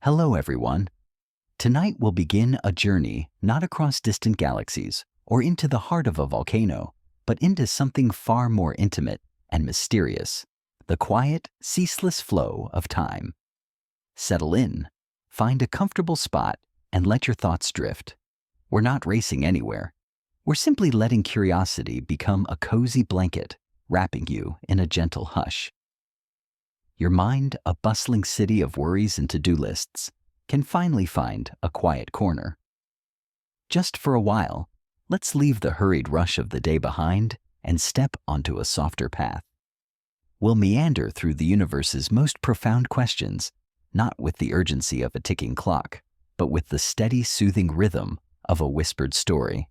Hello, everyone. Tonight we'll begin a journey not across distant galaxies or into the heart of a volcano, but into something far more intimate and mysterious, the quiet, ceaseless flow of time. Settle in, find a comfortable spot, and let your thoughts drift. We're not racing anywhere. We're simply letting curiosity become a cozy blanket, wrapping you in a gentle hush. Your mind, a bustling city of worries and to-do lists, can finally find a quiet corner. Just for a while, let's leave the hurried rush of the day behind and step onto a softer path. We'll meander through the universe's most profound questions, not with the urgency of a ticking clock, but with the steady, soothing rhythm of a whispered story.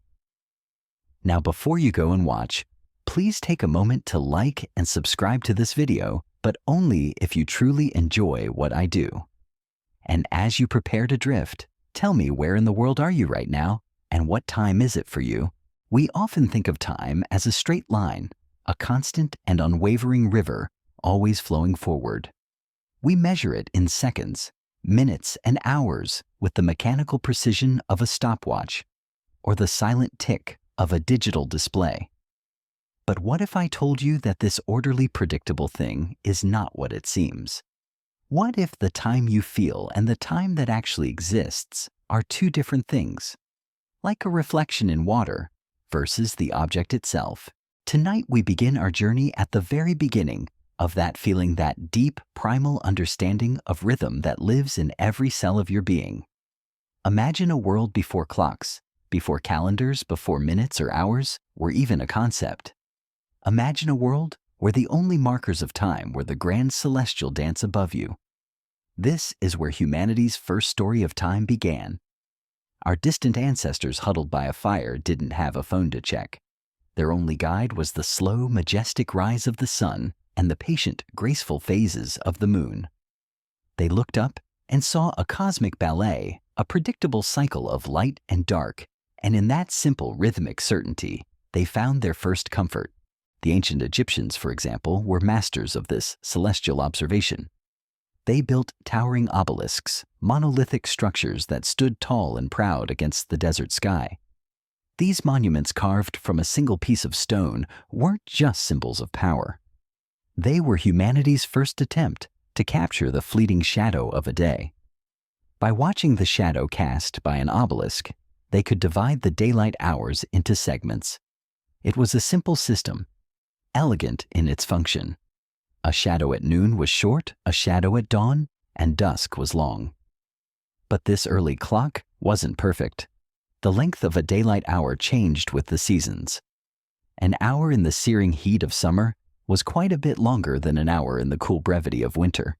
Now, before you go and watch, please take a moment to like and subscribe to this video, but only if you truly enjoy what I do. And as you prepare to drift, tell me, where in the world are you right now, and what time is it for you? We often think of time as a straight line, a constant and unwavering river, always flowing forward. We measure it in seconds, minutes, and hours with the mechanical precision of a stopwatch or the silent tick of a digital display. But what if I told you that this orderly, predictable thing is not what it seems? What if the time you feel and the time that actually exists are two different things? Like a reflection in water versus the object itself. Tonight we begin our journey at the very beginning of that feeling, that deep, primal understanding of rhythm that lives in every cell of your being. Imagine a world before clocks, before calendars, before minutes or hours were even a concept. Imagine a world where the only markers of time were the grand celestial dance above you. This is where humanity's first story of time began. Our distant ancestors huddled by a fire didn't have a phone to check. Their only guide was the slow, majestic rise of the sun and the patient, graceful phases of the moon. They looked up and saw a cosmic ballet, a predictable cycle of light and dark, and in that simple, rhythmic certainty, they found their first comfort. The ancient Egyptians, for example, were masters of this celestial observation. They built towering obelisks, monolithic structures that stood tall and proud against the desert sky. These monuments, carved from a single piece of stone, weren't just symbols of power. They were humanity's first attempt to capture the fleeting shadow of a day. By watching the shadow cast by an obelisk, they could divide the daylight hours into segments. It was a simple system, elegant in its function. A shadow at noon was short, a shadow at dawn, and dusk was long. But this early clock wasn't perfect. The length of a daylight hour changed with the seasons. An hour in the searing heat of summer was quite a bit longer than an hour in the cool brevity of winter.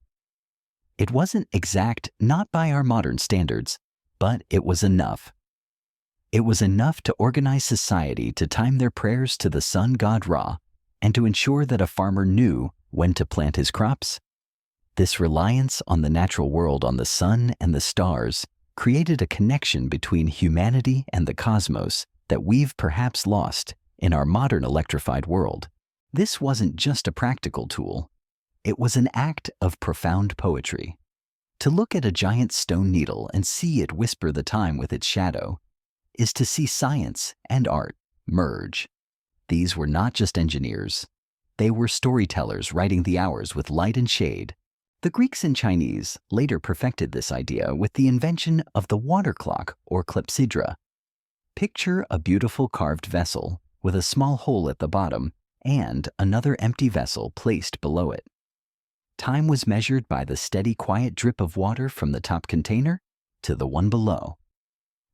It wasn't exact, not by our modern standards, but it was enough. It was enough to organize society to time their prayers to the sun god Ra, and to ensure that a farmer knew when to plant his crops. This reliance on the natural world, on the sun and the stars, created a connection between humanity and the cosmos that we've perhaps lost in our modern electrified world. This wasn't just a practical tool. It was an act of profound poetry. To look at a giant stone needle and see it whisper the time with its shadow is to see science and art merge. These were not just engineers. They were storytellers writing the hours with light and shade. The Greeks and Chinese later perfected this idea with the invention of the water clock, or clepsydra. Picture a beautiful carved vessel with a small hole at the bottom and another empty vessel placed below it. Time was measured by the steady, quiet drip of water from the top container to the one below.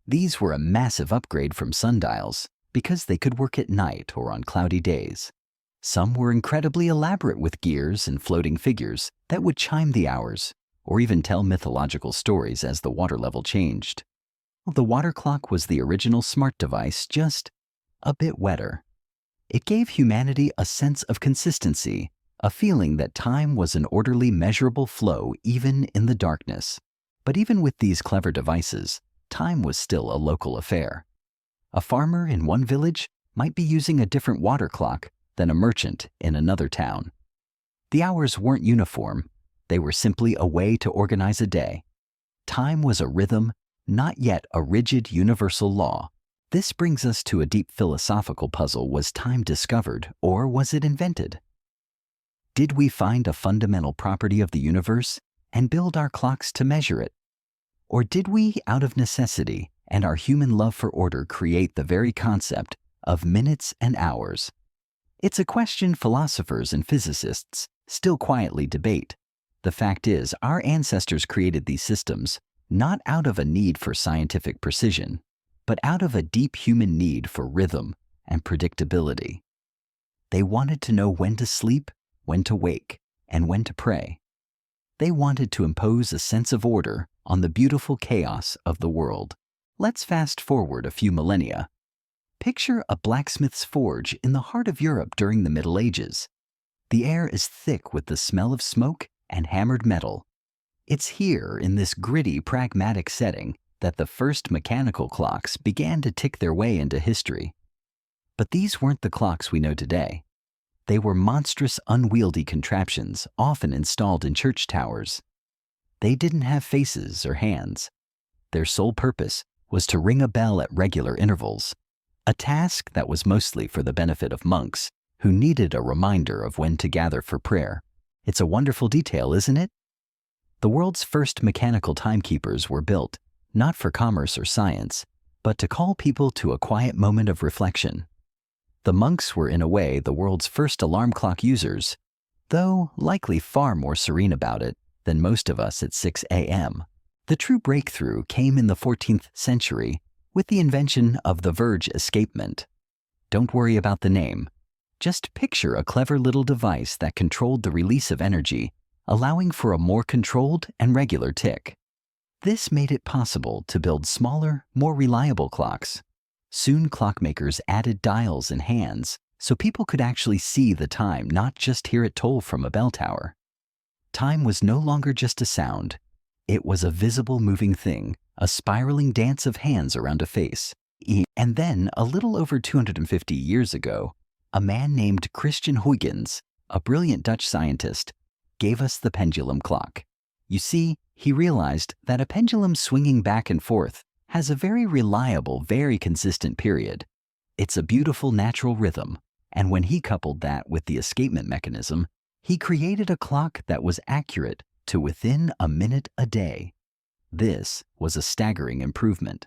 These were a massive upgrade from sundials because they could work at night or on cloudy days. Some were incredibly elaborate with gears and floating figures that would chime the hours or even tell mythological stories as the water level changed. The water clock was the original smart device, just a bit wetter. It gave humanity a sense of consistency, a feeling that time was an orderly, measurable flow even in the darkness. But even with these clever devices, time was still a local affair. A farmer in one village might be using a different water clock than a merchant in another town. The hours weren't uniform. They were simply a way to organize a day. time was a rhythm, not yet a rigid universal law. This brings us to a deep philosophical puzzle. Was time discovered, or was it invented? Did we find a fundamental property of the universe and build our clocks to measure it? Or did we, out of necessity and our human love for order, create the very concept of minutes and hours? It's a question philosophers and physicists still quietly debate. The fact is, our ancestors created these systems not out of a need for scientific precision, but out of a deep human need for rhythm and predictability. They wanted to know when to sleep, when to wake, and when to pray. They wanted to impose a sense of order on the beautiful chaos of the world. Let's fast forward a few millennia. Picture a blacksmith's forge in the heart of Europe during the Middle Ages. The air is thick with the smell of smoke and hammered metal. It's here, in this gritty, pragmatic setting, that the first mechanical clocks began to tick their way into history. But these weren't the clocks we know today. They were monstrous, unwieldy contraptions, often installed in church towers. They didn't have faces or hands. Their sole purpose was to ring a bell at regular intervals, a task that was mostly for the benefit of monks who needed a reminder of when to gather for prayer. It's a wonderful detail, isn't it? The world's first mechanical timekeepers were built not for commerce or science, but to call people to a quiet moment of reflection. The monks were, in a way, the world's first alarm clock users, though likely far more serene about it than most of us at 6 a.m. The true breakthrough came in the 14th century with the invention of the verge escapement. Don't worry about the name. Just picture a clever little device that controlled the release of energy, allowing for a more controlled and regular tick. This made it possible to build smaller, more reliable clocks. Soon clockmakers added dials and hands so people could actually see the time, not just hear it toll from a bell tower. Time was no longer just a sound. It was a visible moving thing, a spiraling dance of hands around a face. And then, a little over 250 years ago, a man named Christian Huygens, a brilliant Dutch scientist, gave us the pendulum clock. You see, he realized that a pendulum swinging back and forth has a very reliable, very consistent period. It's a beautiful natural rhythm, and when he coupled that with the escapement mechanism, he created a clock that was accurate to within a minute a day. This was a staggering improvement.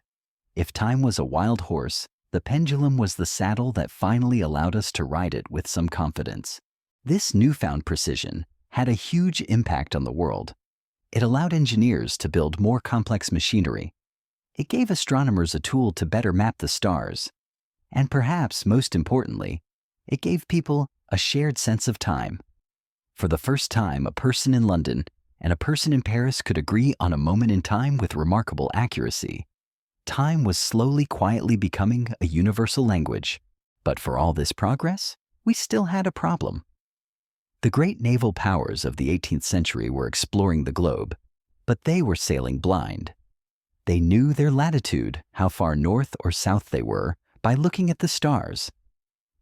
If time was a wild horse, the pendulum was the saddle that finally allowed us to ride it with some confidence. This newfound precision had a huge impact on the world. It allowed engineers to build more complex machinery. It gave astronomers a tool to better map the stars. And perhaps most importantly, it gave people a shared sense of time. For the first time, a person in London and a person in Paris could agree on a moment in time with remarkable accuracy. Time was slowly, quietly becoming a universal language. But for all this progress, we still had a problem. The great naval powers of the 18th century were exploring the globe, but they were sailing blind. They knew their latitude, how far north or south they were, by looking at the stars.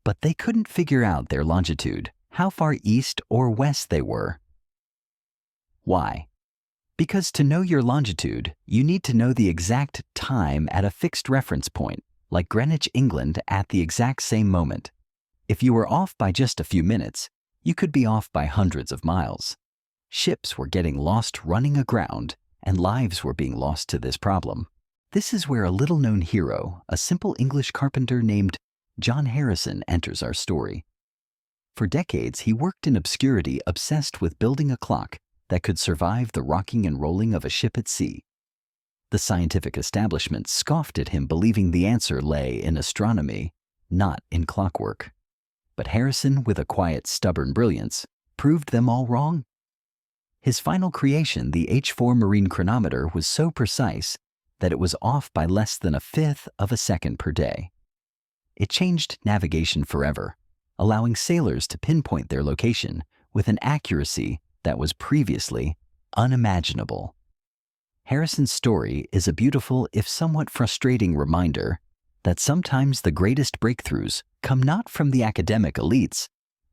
But they couldn't figure out their longitude, how far east or west they were. Why? Because to know your longitude, you need to know the exact time at a fixed reference point, like Greenwich, England, at the exact same moment. If you were off by just a few minutes, you could be off by hundreds of miles. Ships were getting lost running aground, and lives were being lost to this problem. This is where a little-known hero, a simple English carpenter named John Harrison, enters our story. For decades, he worked in obscurity, obsessed with building a clock that could survive the rocking and rolling of a ship at sea. The scientific establishment scoffed at him, believing the answer lay in astronomy, not in clockwork. But Harrison, with a quiet, stubborn brilliance, proved them all wrong. His final creation, the H4 marine chronometer, was so precise that it was off by less than a fifth of a second per day. It changed navigation forever, allowing sailors to pinpoint their location with an accuracy that was previously unimaginable. Harrison's story is a beautiful, if somewhat frustrating, reminder that sometimes the greatest breakthroughs come not from the academic elites,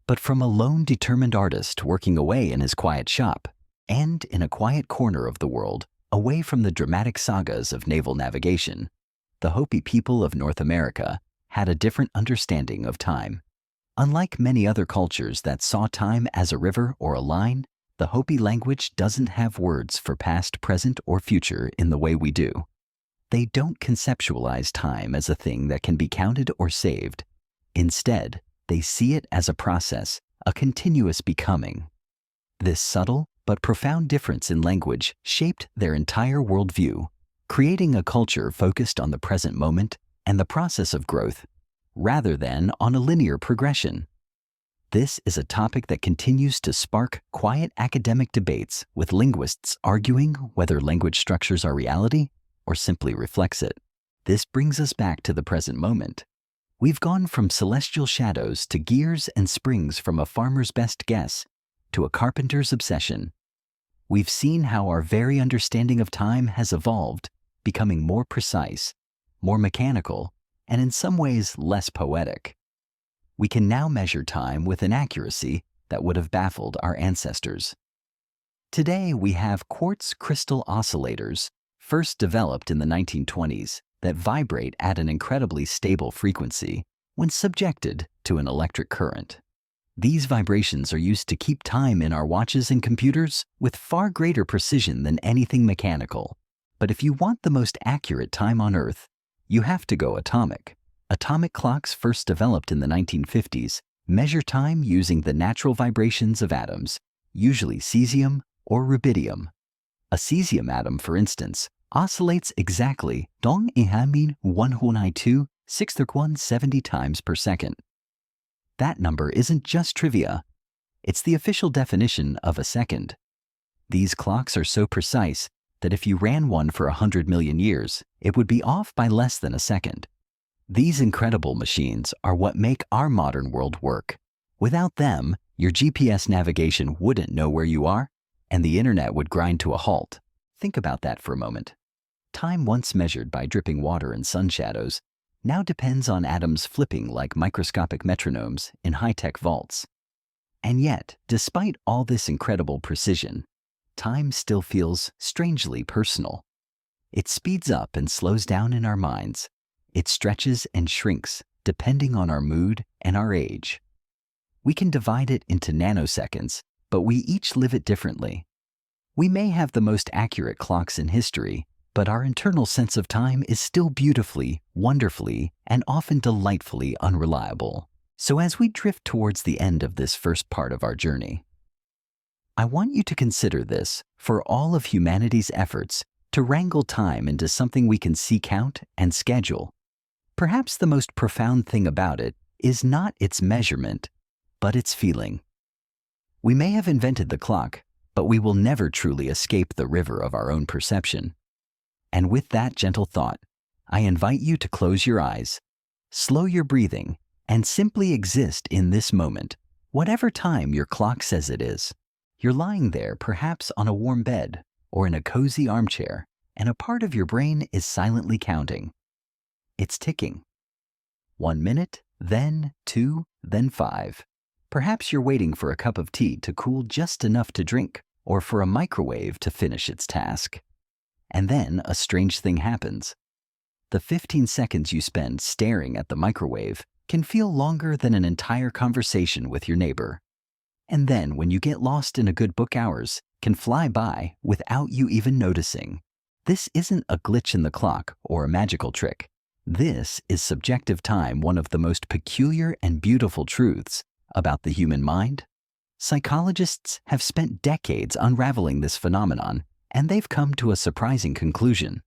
but from a lone, determined artist working away in his quiet shop and in a quiet corner of the world Away from the dramatic sagas of naval navigation, the Hopi people of North America had a different understanding of time. Unlike many other cultures that saw time as a river or a line, the Hopi language doesn't have words for past, present, or future in the way we do. They don't conceptualize time as a thing that can be counted or saved. Instead, they see it as a process, a continuous becoming. This subtle but profound difference in language shaped their entire worldview, creating a culture focused on the present moment and the process of growth, rather than on a linear progression. This is a topic that continues to spark quiet academic debates, with linguists arguing whether language structures are reality or simply reflects it. This brings us back to the present moment. We've gone from celestial shadows to gears and springs, from a farmer's best guess to a carpenter's obsession. We've seen how our very understanding of time has evolved, becoming more precise, more mechanical, and in some ways less poetic. We can now measure time with an accuracy that would have baffled our ancestors. Today we have quartz crystal oscillators, first developed in the 1920s, that vibrate at an incredibly stable frequency when subjected to an electric current. These vibrations are used to keep time in our watches and computers with far greater precision than anything mechanical. But if you want the most accurate time on Earth, you have to go atomic. Atomic clocks, first developed in the 1950s, measure time using the natural vibrations of atoms, usually cesium or rubidium. A cesium atom, for instance, oscillates exactly 192,63170 times per second. That number isn't just trivia. It's the official definition of a second. These clocks are so precise that if you ran one for 100 million years, it would be off by less than a second. These incredible machines are what make our modern world work. Without them, your GPS navigation wouldn't know where you are, and the internet would grind to a halt. Think about that for a moment. Time, once measured by dripping water and sun shadows, now depends on atoms flipping like microscopic metronomes in high-tech vaults. And yet, despite all this incredible precision, time still feels strangely personal. It speeds up and slows down in our minds. It stretches and shrinks depending on our mood and our age. We can divide it into nanoseconds, but we each live it differently. We may have the most accurate clocks in history, but our internal sense of time is still beautifully, wonderfully, and often delightfully unreliable. So as we drift towards the end of this first part of our journey, I want you to consider this for all of humanity's efforts to wrangle time into something we can see, count, and schedule. Perhaps the most profound thing about it is not its measurement, but its feeling. We may have invented the clock, but we will never truly escape the river of our own perception. And with that gentle thought, I invite you to close your eyes, slow your breathing, and simply exist in this moment, whatever time your clock says it is. You're lying there, perhaps on a warm bed or in a cozy armchair, and a part of your brain is silently counting. It's ticking. 1 minute, then 2, then 5. Perhaps you're waiting for a cup of tea to cool just enough to drink, or for a microwave to finish its task. And then a strange thing happens. The 15 seconds you spend staring at the microwave can feel longer than an entire conversation with your neighbor. And then when you get lost in a good book, hours can fly by without you even noticing. This isn't a glitch in the clock or a magical trick. This is subjective time, one of the most peculiar and beautiful truths about the human mind. Psychologists have spent decades unraveling this phenomenon, and they've come to a surprising conclusion.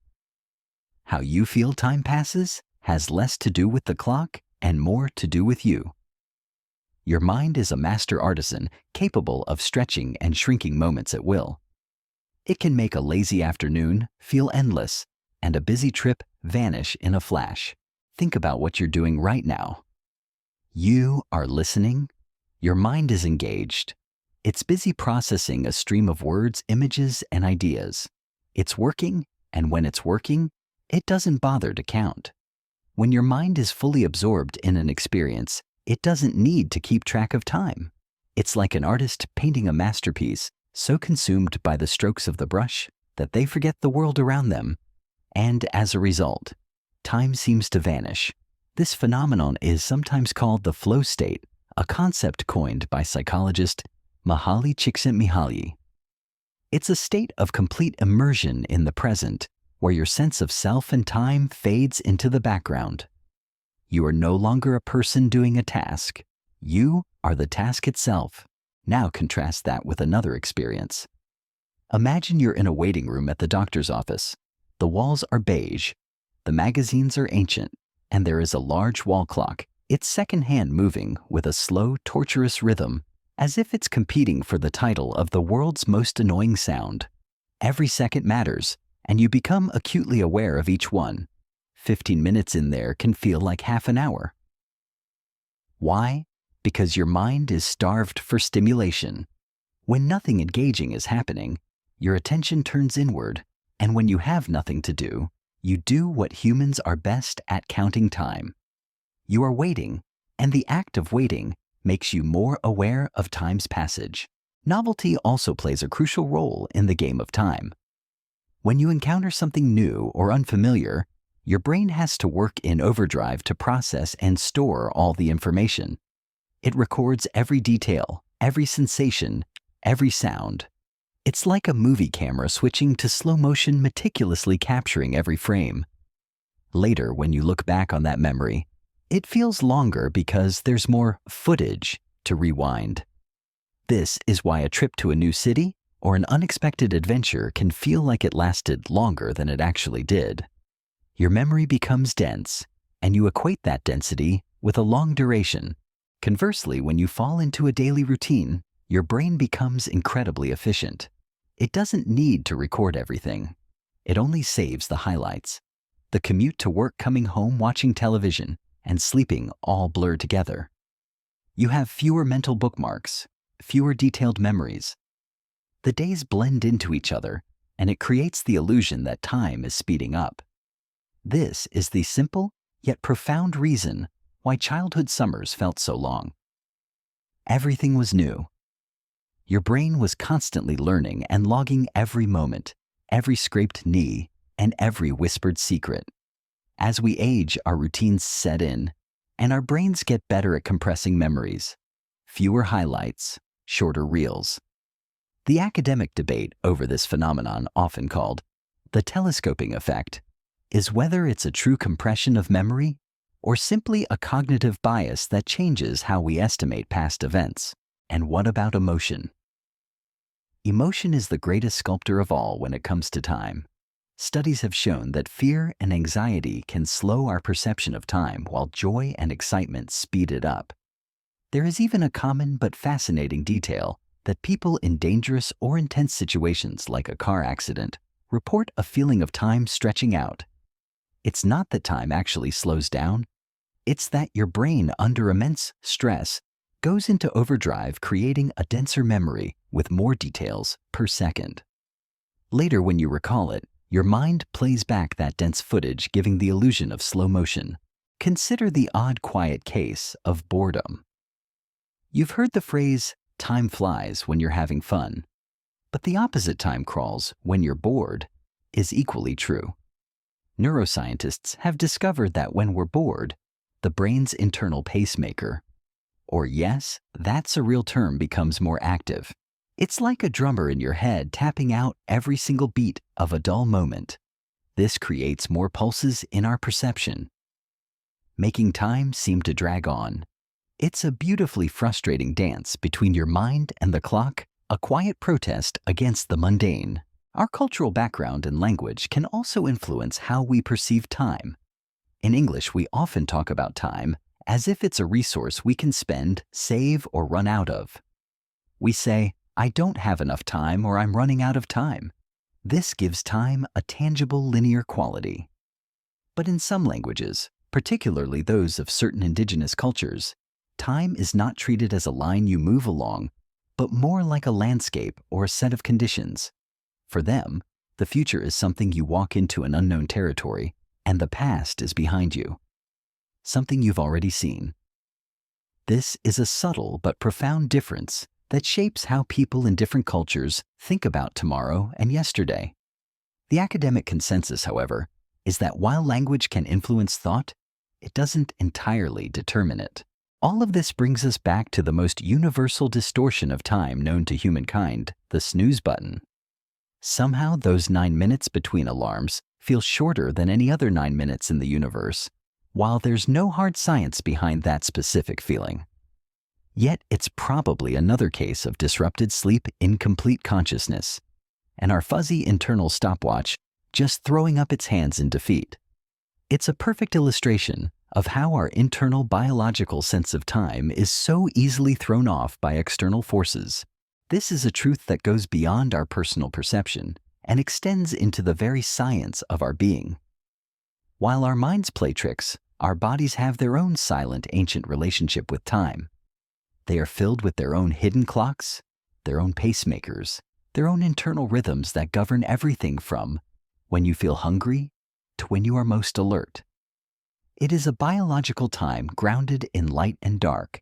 How you feel time passes has less to do with the clock and more to do with you. Your mind is a master artisan capable of stretching and shrinking moments at will. It can make a lazy afternoon feel endless and a busy trip vanish in a flash. Think about what you're doing right now. You are listening. Your mind is engaged. It's busy processing a stream of words, images, and ideas. It's working, and when it's working, it doesn't bother to count. When your mind is fully absorbed in an experience, it doesn't need to keep track of time. It's like an artist painting a masterpiece, so consumed by the strokes of the brush that they forget the world around them. And as a result, time seems to vanish. This phenomenon is sometimes called the flow state, a concept coined by psychologist Mihaly Csikszentmihalyi. It's a state of complete immersion in the present, where your sense of self and time fades into the background. You are no longer a person doing a task. You are the task itself. Now contrast that with another experience. Imagine you're in a waiting room at the doctor's office. The walls are beige, the magazines are ancient, and there is a large wall clock, its second hand moving with a slow, torturous rhythm, as if it's competing for the title of the world's most annoying sound. Every second matters, and you become acutely aware of each one. 15 minutes in there can feel like half an hour. Why? Because your mind is starved for stimulation. When nothing engaging is happening, your attention turns inward, and when you have nothing to do, you do what humans are best at: counting time. You are waiting, and the act of waiting makes you more aware of time's passage. Novelty also plays a crucial role in the game of time. When you encounter something new or unfamiliar, your brain has to work in overdrive to process and store all the information. It records every detail, every sensation, every sound. It's like a movie camera switching to slow motion, meticulously capturing every frame. Later, when you look back on that memory, it feels longer because there's more footage to rewind. This is why a trip to a new city or an unexpected adventure can feel like it lasted longer than it actually did. Your memory becomes dense, and you equate that density with a long duration. Conversely, when you fall into a daily routine, your brain becomes incredibly efficient. It doesn't need to record everything. It only saves the highlights. The commute to work, coming home, watching television, and sleeping all blur together. You have fewer mental bookmarks, fewer detailed memories. The days blend into each other, and it creates the illusion that time is speeding up. This is the simple yet profound reason why childhood summers felt so long. Everything was new. Your brain was constantly learning and logging every moment, every scraped knee, and every whispered secret. As we age, our routines set in, and our brains get better at compressing memories. Fewer highlights, shorter reels. The academic debate over this phenomenon, often called the telescoping effect, is whether it's a true compression of memory or simply a cognitive bias that changes how we estimate past events. And what about emotion? Emotion is the greatest sculptor of all when it comes to time. Studies have shown that fear and anxiety can slow our perception of time while joy and excitement speed it up. There is even a common but fascinating detail that people in dangerous or intense situations like a car accident report a feeling of time stretching out. It's not that time actually slows down. It's that your brain, under immense stress, goes into overdrive, creating a denser memory with more details per second. Later, when you recall it, your mind plays back that dense footage, giving the illusion of slow motion. Consider the odd, quiet case of boredom. You've heard the phrase, time flies when you're having fun, but the opposite, time crawls when you're bored, is equally true. Neuroscientists have discovered that when we're bored, the brain's internal pacemaker, or yes, that's a real term, becomes more active. It's like a drummer in your head tapping out every single beat of a dull moment. This creates more pulses in our perception, making time seem to drag on. It's a beautifully frustrating dance between your mind and the clock, a quiet protest against the mundane. Our cultural background and language can also influence how we perceive time. In English, we often talk about time as if it's a resource we can spend, save, or run out of. We say, I don't have enough time, or I'm running out of time. This gives time a tangible, linear quality. But in some languages, particularly those of certain indigenous cultures, time is not treated as a line you move along, but more like a landscape or a set of conditions. For them, the future is something you walk into an unknown territory, and the past is behind you, something you've already seen. This is a subtle but profound difference that shapes how people in different cultures think about tomorrow and yesterday. The academic consensus, however, is that while language can influence thought, it doesn't entirely determine it. All of this brings us back to the most universal distortion of time known to humankind, the snooze button. Somehow those 9 minutes between alarms feel shorter than any other 9 minutes in the universe, while there's no hard science behind that specific feeling. Yet it's probably another case of disrupted sleep in complete consciousness, and our fuzzy internal stopwatch just throwing up its hands in defeat. It's a perfect illustration of how our internal biological sense of time is so easily thrown off by external forces. This is a truth that goes beyond our personal perception and extends into the very science of our being. While our minds play tricks, our bodies have their own silent, ancient relationship with time. They are filled with their own hidden clocks, their own pacemakers, their own internal rhythms that govern everything from when you feel hungry to when you are most alert. It is a biological time grounded in light and dark,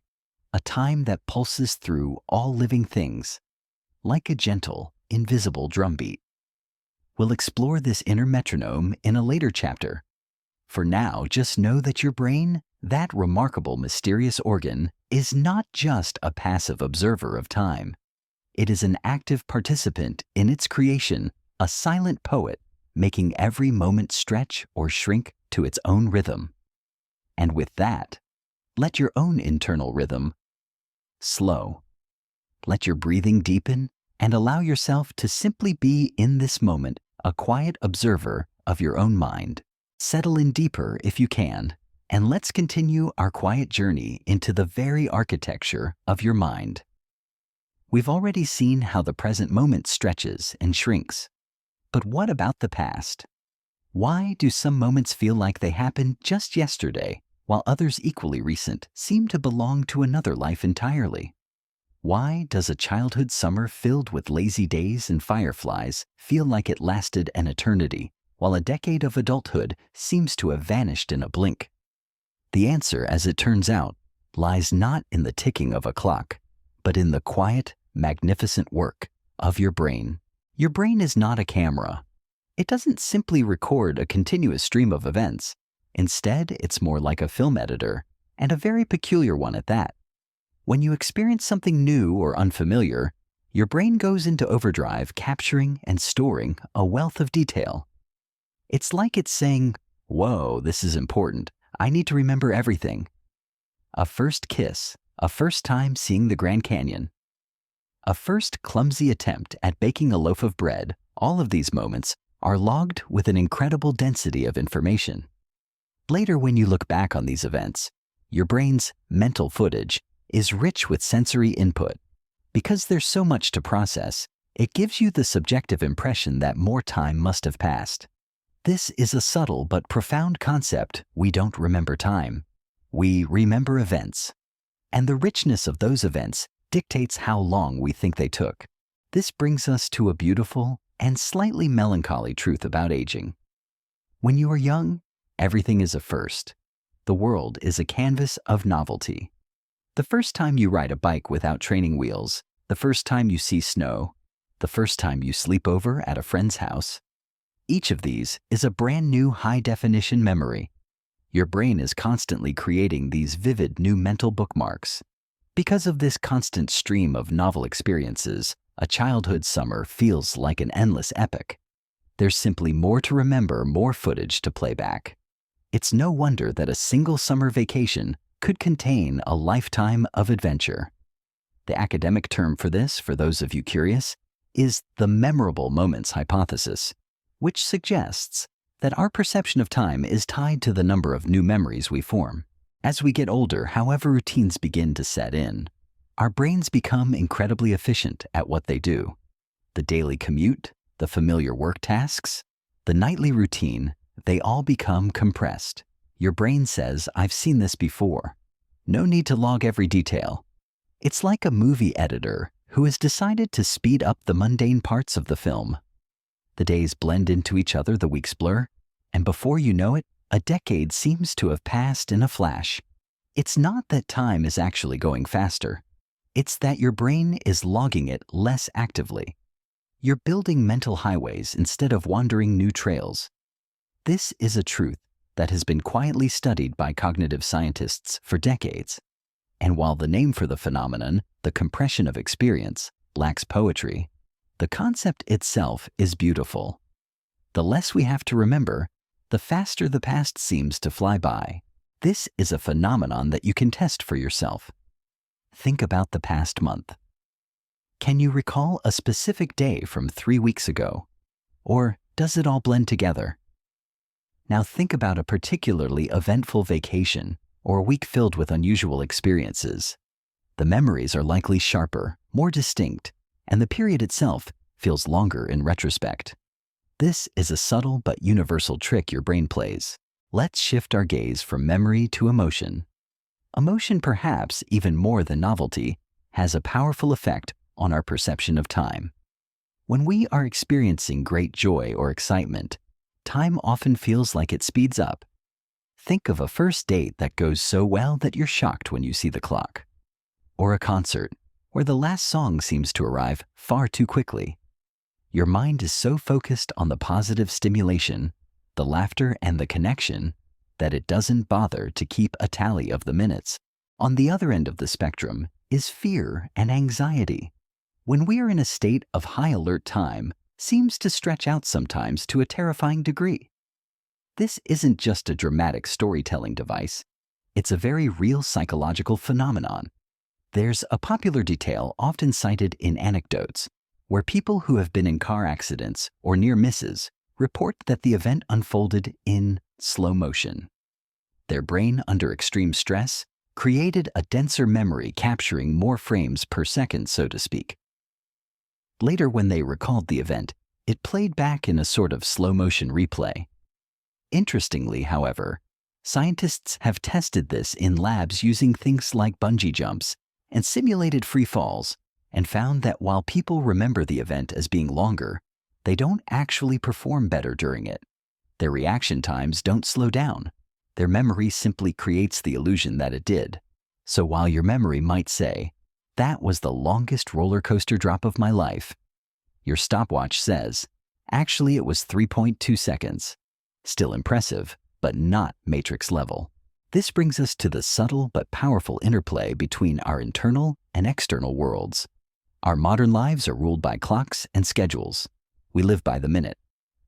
a time that pulses through all living things, like a gentle, invisible drumbeat. We'll explore this inner metronome in a later chapter. For now, just know that your brain, that remarkable, mysterious organ, is not just a passive observer of time. It is an active participant in its creation, a silent poet, making every moment stretch or shrink to its own rhythm. And with that, let your own internal rhythm slow. Let your breathing deepen and allow yourself to simply be in this moment, a quiet observer of your own mind. Settle in deeper if you can, and let's continue our quiet journey into the very architecture of your mind. We've already seen how the present moment stretches and shrinks. But what about the past? Why do some moments feel like they happened just yesterday, while others equally recent seem to belong to another life entirely? Why does a childhood summer filled with lazy days and fireflies feel like it lasted an eternity, while a decade of adulthood seems to have vanished in a blink? The answer, as it turns out, lies not in the ticking of a clock, but in the quiet, magnificent work of your brain. Your brain is not a camera. It doesn't simply record a continuous stream of events. Instead, it's more like a film editor, and a very peculiar one at that. When you experience something new or unfamiliar, your brain goes into overdrive, capturing and storing a wealth of detail. It's like it's saying, "Whoa, this is important. I need to remember everything." A first kiss, a first time seeing the Grand Canyon, a first clumsy attempt at baking a loaf of bread, all of these moments are logged with an incredible density of information. Later, when you look back on these events, your brain's mental footage is rich with sensory input. Because there's so much to process, it gives you the subjective impression that more time must have passed. This is a subtle but profound concept. We don't remember time. We remember events. And the richness of those events dictates how long we think they took. This brings us to a beautiful and slightly melancholy truth about aging. When you are young, everything is a first. The world is a canvas of novelty. The first time you ride a bike without training wheels, the first time you see snow, the first time you sleep over at a friend's house. Each of these is a brand new high-definition memory. Your brain is constantly creating these vivid new mental bookmarks. Because of this constant stream of novel experiences, a childhood summer feels like an endless epic. There's simply more to remember, more footage to play back. It's no wonder that a single summer vacation could contain a lifetime of adventure. The academic term for this, for those of you curious, is the memorable moments hypothesis, which suggests that our perception of time is tied to the number of new memories we form. As we get older, however, routines begin to set in. Our brains become incredibly efficient at what they do. The daily commute, the familiar work tasks, the nightly routine, they all become compressed. Your brain says, "I've seen this before." No need to log every detail. It's like a movie editor who has decided to speed up the mundane parts of the film. The days blend into each other, the weeks blur, and before you know it, a decade seems to have passed in a flash. It's not that time is actually going faster. It's that your brain is logging it less actively. You're building mental highways instead of wandering new trails. This is a truth that has been quietly studied by cognitive scientists for decades. And while the name for the phenomenon, the compression of experience, lacks poetry, the concept itself is beautiful. The less we have to remember, the faster the past seems to fly by. This is a phenomenon that you can test for yourself. Think about the past month. Can you recall a specific day from 3 weeks ago? Or does it all blend together? Now think about a particularly eventful vacation or a week filled with unusual experiences. The memories are likely sharper, more distinct, and the period itself feels longer in retrospect. This is a subtle but universal trick your brain plays. Let's shift our gaze from memory to emotion. Emotion, perhaps even more than novelty, has a powerful effect on our perception of time. When we are experiencing great joy or excitement, time often feels like it speeds up. Think of a first date that goes so well that you're shocked when you see the clock. Or a concert where the last song seems to arrive far too quickly. Your mind is so focused on the positive stimulation, the laughter and the connection, that it doesn't bother to keep a tally of the minutes. On the other end of the spectrum is fear and anxiety. When we are in a state of high alert, time seems to stretch out sometimes to a terrifying degree. This isn't just a dramatic storytelling device. It's a very real psychological phenomenon. There's a popular detail often cited in anecdotes where people who have been in car accidents or near misses report that the event unfolded in slow motion. Their brain, under extreme stress, created a denser memory capturing more frames per second, so to speak. Later, when they recalled the event, it played back in a sort of slow-motion replay. Interestingly, however, scientists have tested this in labs using things like bungee jumps and simulated free falls, and found that while people remember the event as being longer, they don't actually perform better during it. Their reaction times don't slow down. Their memory simply creates the illusion that it did. So while your memory might say, "That was the longest roller coaster drop of my life," your stopwatch says, "Actually, it was 3.2 seconds. Still impressive, but not Matrix level." This brings us to the subtle but powerful interplay between our internal and external worlds. Our modern lives are ruled by clocks and schedules. We live by the minute.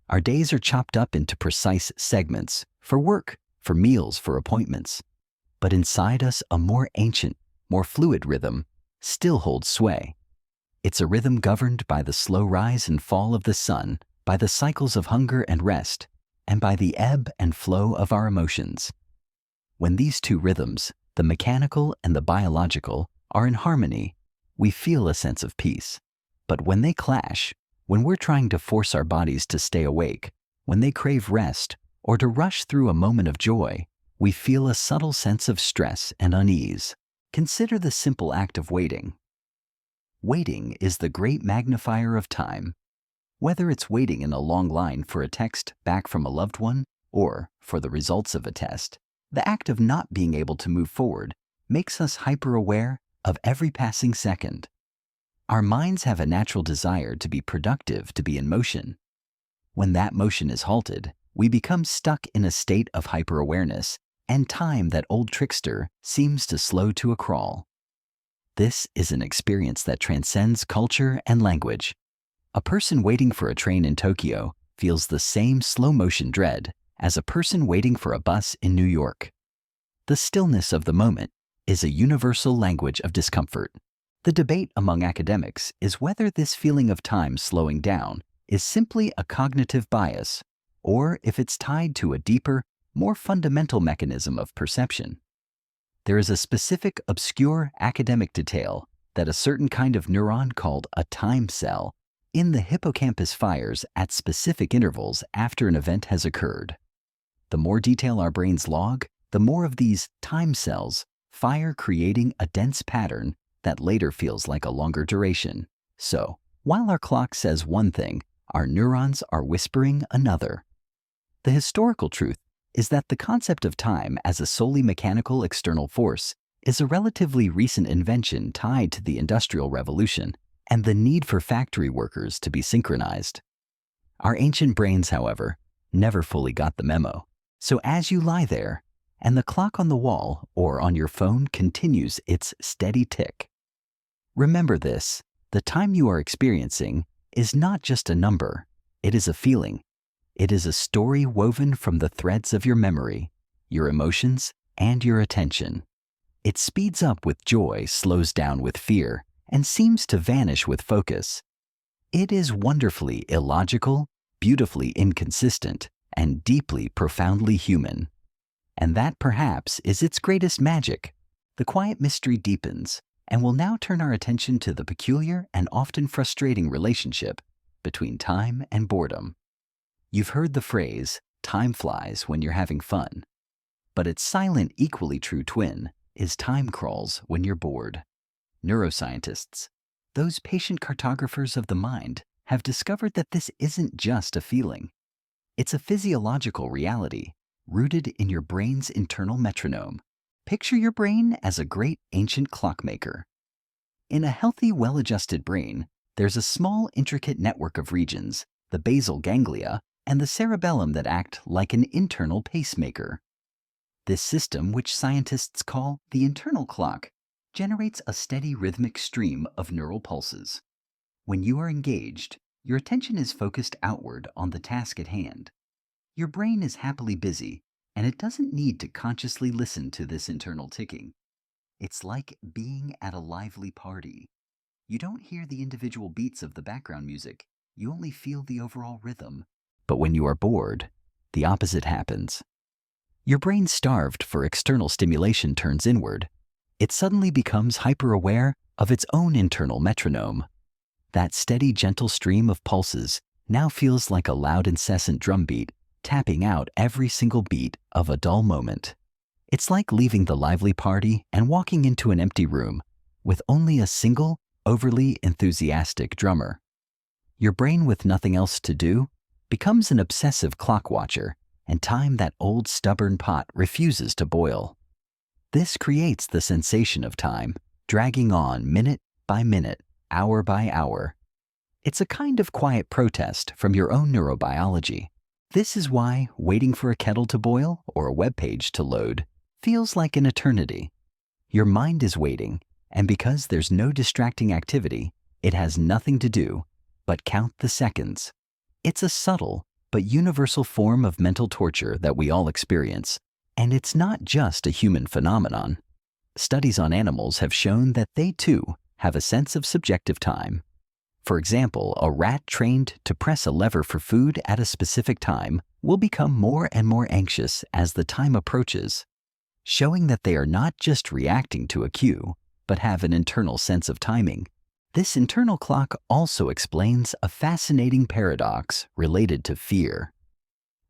Our days are chopped up into precise segments for work, for meals, for appointments. But inside us, a more ancient, more fluid rhythm still holds sway. It's a rhythm governed by the slow rise and fall of the sun, by the cycles of hunger and rest, and by the ebb and flow of our emotions. When these two rhythms, the mechanical and the biological, are in harmony, we feel a sense of peace. But when they clash, when we're trying to force our bodies to stay awake, when they crave rest, or to rush through a moment of joy, we feel a subtle sense of stress and unease. Consider the simple act of waiting. Waiting is the great magnifier of time. Whether it's waiting in a long line for a text back from a loved one or for the results of a test, the act of not being able to move forward makes us hyper-aware of every passing second. Our minds have a natural desire to be productive, to be in motion. When that motion is halted, we become stuck in a state of hyper-awareness, and time, that old trickster, seems to slow to a crawl. This is an experience that transcends culture and language. A person waiting for a train in Tokyo feels the same slow-motion dread as a person waiting for a bus in New York. The stillness of the moment is a universal language of discomfort. The debate among academics is whether this feeling of time slowing down is simply a cognitive bias, or if it's tied to a deeper, more fundamental mechanism of perception. There is a specific, obscure academic detail that a certain kind of neuron called a time cell in the hippocampus fires at specific intervals after an event has occurred. The more detail our brains log, the more of these time cells fire, creating a dense pattern that later feels like a longer duration. So, while our clock says one thing, our neurons are whispering another. The historical truth is that the concept of time as a solely mechanical external force is a relatively recent invention tied to the Industrial Revolution and the need for factory workers to be synchronized. Our ancient brains, however, never fully got the memo. So as you lie there, and the clock on the wall or on your phone continues its steady tick, remember this: the time you are experiencing is not just a number, it is a feeling. It is a story woven from the threads of your memory, your emotions, and your attention. It speeds up with joy, slows down with fear, and seems to vanish with focus. It is wonderfully illogical, beautifully inconsistent, and deeply, profoundly human. And that perhaps is its greatest magic. The quiet mystery deepens, and we'll now turn our attention to the peculiar and often frustrating relationship between time and boredom. You've heard the phrase, time flies when you're having fun. But its silent, equally true twin is time crawls when you're bored. Neuroscientists, those patient cartographers of the mind, have discovered that this isn't just a feeling. It's a physiological reality rooted in your brain's internal metronome. Picture your brain as a great ancient clockmaker. In a healthy, well-adjusted brain, there's a small, intricate network of regions, the basal ganglia and the cerebellum, that act like an internal pacemaker. This system, which scientists call the internal clock, generates a steady rhythmic stream of neural pulses. When you are engaged, your attention is focused outward on the task at hand. Your brain is happily busy, and it doesn't need to consciously listen to this internal ticking. It's like being at a lively party. You don't hear the individual beats of the background music, you only feel the overall rhythm. But when you are bored, the opposite happens. Your brain, starved for external stimulation, turns inward. It suddenly becomes hyper-aware of its own internal metronome. That steady, gentle stream of pulses now feels like a loud, incessant drumbeat, tapping out every single beat of a dull moment. It's like leaving the lively party and walking into an empty room with only a single, overly enthusiastic drummer. Your brain, with nothing else to do, becomes an obsessive clock watcher, and time, that old stubborn pot, refuses to boil. This creates the sensation of time dragging on minute by minute, hour by hour. It's a kind of quiet protest from your own neurobiology. This is why waiting for a kettle to boil or a web page to load feels like an eternity. Your mind is waiting, and because there's no distracting activity, it has nothing to do but count the seconds. It's a subtle but universal form of mental torture that we all experience, and it's not just a human phenomenon. Studies on animals have shown that they too have a sense of subjective time. For example, a rat trained to press a lever for food at a specific time will become more and more anxious as the time approaches, showing that they are not just reacting to a cue, but have an internal sense of timing. This internal clock also explains a fascinating paradox related to fear.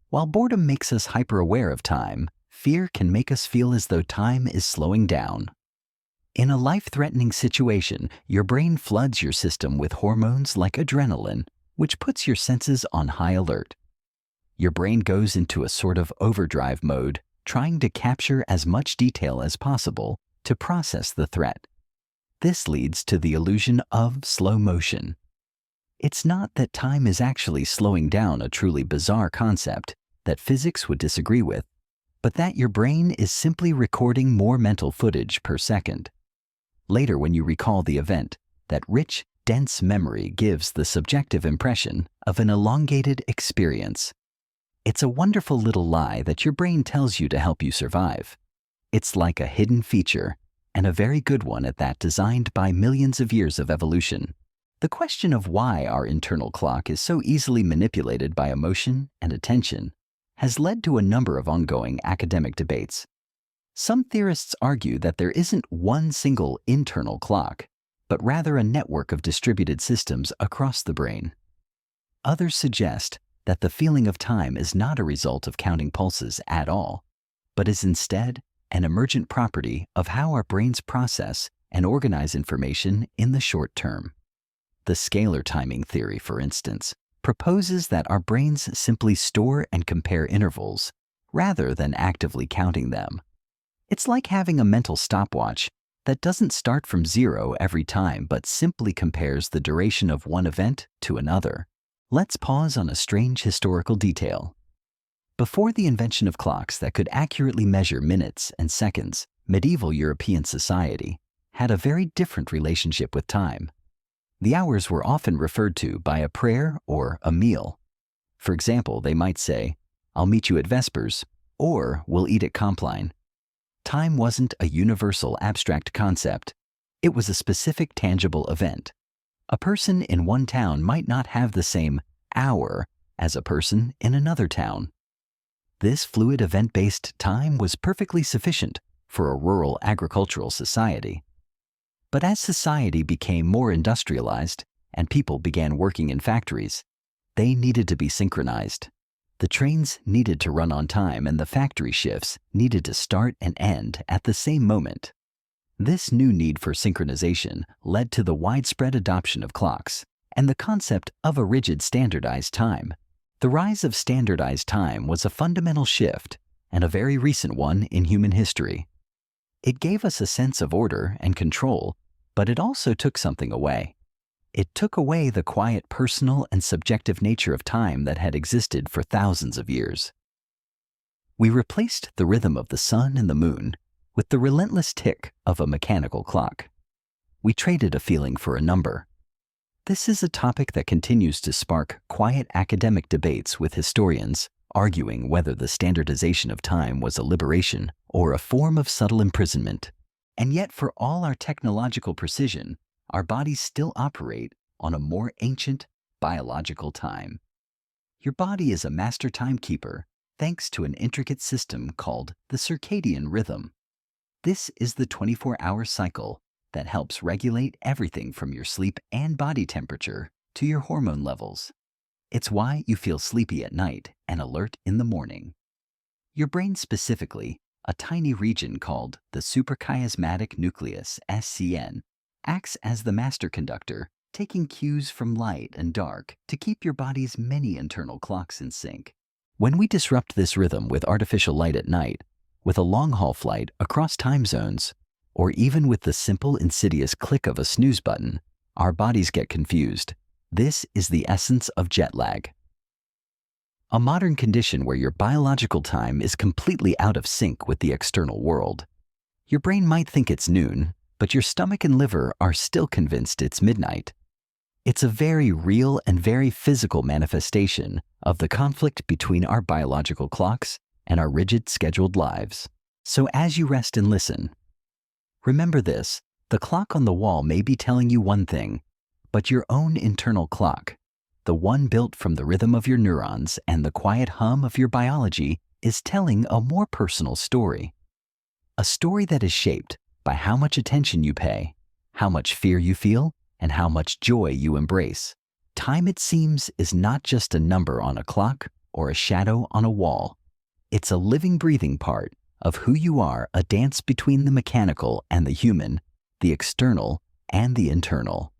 While boredom makes us hyper-aware of time, fear can make us feel as though time is slowing down. In a life-threatening situation, your brain floods your system with hormones like adrenaline, which puts your senses on high alert. Your brain goes into a sort of overdrive mode, trying to capture as much detail as possible to process the threat. This leads to the illusion of slow motion. It's not that time is actually slowing down, a truly bizarre concept that physics would disagree with, but that your brain is simply recording more mental footage per second. Later, when you recall the event, that rich, dense memory gives the subjective impression of an elongated experience. It's a wonderful little lie that your brain tells you to help you survive. It's like a hidden feature, and a very good one at that, designed by millions of years of evolution. The question of why our internal clock is so easily manipulated by emotion and attention has led to a number of ongoing academic debates. Some theorists argue that there isn't one single internal clock, but rather a network of distributed systems across the brain. Others suggest that the feeling of time is not a result of counting pulses at all, but is instead an emergent property of how our brains process and organize information in the short term. The scalar timing theory, for instance, proposes that our brains simply store and compare intervals rather than actively counting them. It's like having a mental stopwatch that doesn't start from zero every time but simply compares the duration of one event to another. Let's pause on a strange historical detail. Before the invention of clocks that could accurately measure minutes and seconds, medieval European society had a very different relationship with time. The hours were often referred to by a prayer or a meal. For example, they might say, "I'll meet you at Vespers," or "We'll eat at Compline." Time wasn't a universal abstract concept. It was a specific tangible event. A person in one town might not have the same hour as a person in another town. This fluid event-based time was perfectly sufficient for a rural agricultural society. But as society became more industrialized and people began working in factories, they needed to be synchronized. The trains needed to run on time and the factory shifts needed to start and end at the same moment. This new need for synchronization led to the widespread adoption of clocks and the concept of a rigid standardized time. The rise of standardized time was a fundamental shift and a very recent one in human history. It gave us a sense of order and control, but it also took something away. It took away the quiet personal and subjective nature of time that had existed for thousands of years. We replaced the rhythm of the sun and the moon with the relentless tick of a mechanical clock. We traded a feeling for a number. This is a topic that continues to spark quiet academic debates with historians arguing whether the standardization of time was a liberation or a form of subtle imprisonment. And yet, for all our technological precision, our bodies still operate on a more ancient biological time. Your body is a master timekeeper thanks to an intricate system called the circadian rhythm. This is the 24-hour cycle that helps regulate everything from your sleep and body temperature to your hormone levels. It's why you feel sleepy at night and alert in the morning. Your brain specifically, a tiny region called the suprachiasmatic nucleus, SCN, acts as the master conductor, taking cues from light and dark to keep your body's many internal clocks in sync. When we disrupt this rhythm with artificial light at night, with a long-haul flight across time zones, or even with the simple insidious click of a snooze button, our bodies get confused. This is the essence of jet lag. A modern condition where your biological time is completely out of sync with the external world. Your brain might think it's noon, but your stomach and liver are still convinced it's midnight. It's a very real and very physical manifestation of the conflict between our biological clocks and our rigid scheduled lives. So as you rest and listen, remember this: the clock on the wall may be telling you one thing, but your own internal clock, the one built from the rhythm of your neurons and the quiet hum of your biology, is telling a more personal story. A story that is shaped by how much attention you pay, how much fear you feel, and how much joy you embrace. Time, it seems, is not just a number on a clock or a shadow on a wall. It's a living, breathing part of who you are, a dance between the mechanical and the human, the external and the internal.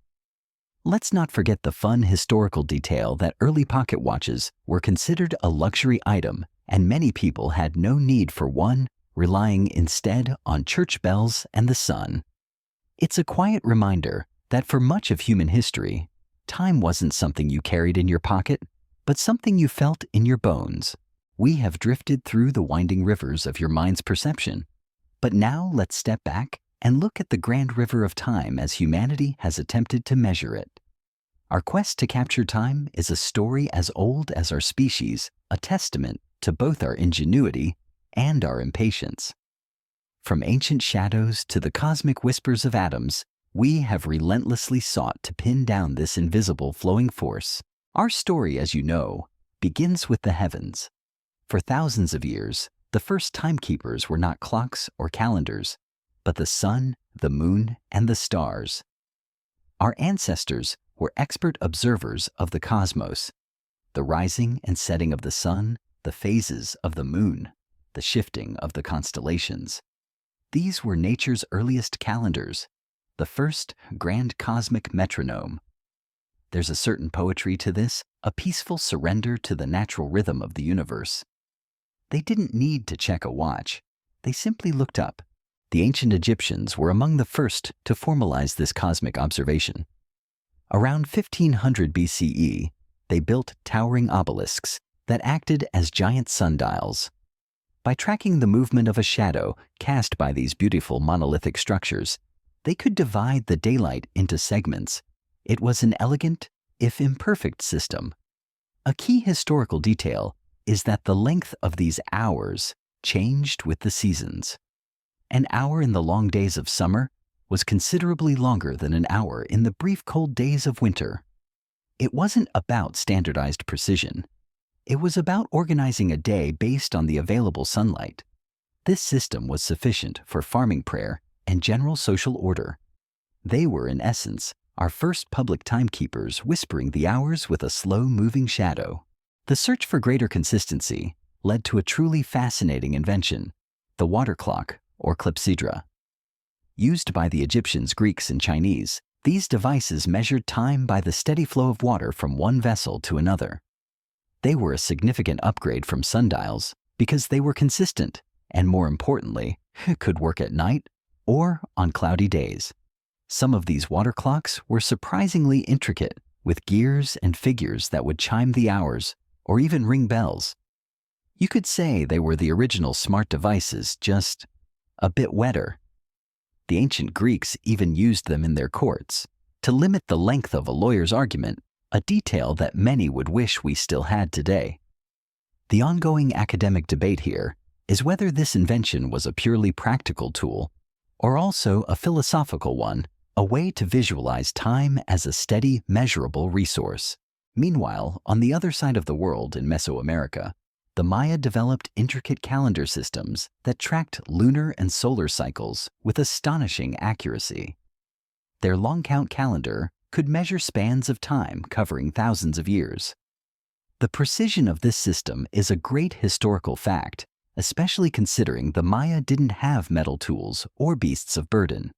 Let's not forget the fun historical detail that early pocket watches were considered a luxury item, and many people had no need for one, relying instead on church bells and the sun. It's a quiet reminder that for much of human history, time wasn't something you carried in your pocket, but something you felt in your bones. We have drifted through the winding rivers of your mind's perception, but now let's step back and look at the grand river of time as humanity has attempted to measure it. Our quest to capture time is a story as old as our species, a testament to both our ingenuity and our impatience. From ancient shadows to the cosmic whispers of atoms, we have relentlessly sought to pin down this invisible flowing force. Our story, as you know, begins with the heavens. For thousands of years, the first timekeepers were not clocks or calendars, but the sun, the moon, and the stars. Our ancestors were expert observers of the cosmos, the rising and setting of the sun, the phases of the moon, the shifting of the constellations. These were nature's earliest calendars, the first grand cosmic metronome. There's a certain poetry to this, a peaceful surrender to the natural rhythm of the universe. They didn't need to check a watch. They simply looked up, The ancient Egyptians were among the first to formalize this cosmic observation. Around 1500 BCE, they built towering obelisks that acted as giant sundials. By tracking the movement of a shadow cast by these beautiful monolithic structures, they could divide the daylight into segments. It was an elegant, if imperfect, system. A key historical detail is that the length of these hours changed with the seasons. An hour in the long days of summer was considerably longer than an hour in the brief cold days of winter. It wasn't about standardized precision. It was about organizing a day based on the available sunlight. This system was sufficient for farming prayer and general social order. They were, in essence, our first public timekeepers, whispering the hours with a slow-moving shadow. The search for greater consistency led to a truly fascinating invention, the water clock, or clepsydra. Used by the Egyptians, Greeks, and Chinese, these devices measured time by the steady flow of water from one vessel to another. They were a significant upgrade from sundials because they were consistent and, more importantly, could work at night or on cloudy days. Some of these water clocks were surprisingly intricate, with gears and figures that would chime the hours or even ring bells. You could say they were the original smart devices, just a bit wetter. The ancient Greeks even used them in their courts to limit the length of a lawyer's argument, a detail that many would wish we still had today. The ongoing academic debate here is whether this invention was a purely practical tool or also a philosophical one, a way to visualize time as a steady, measurable resource. Meanwhile, on the other side of the world in Mesoamerica, the Maya developed intricate calendar systems that tracked lunar and solar cycles with astonishing accuracy. Their long count calendar could measure spans of time covering thousands of years. The precision of this system is a great historical fact, especially considering the Maya didn't have metal tools or beasts of burden.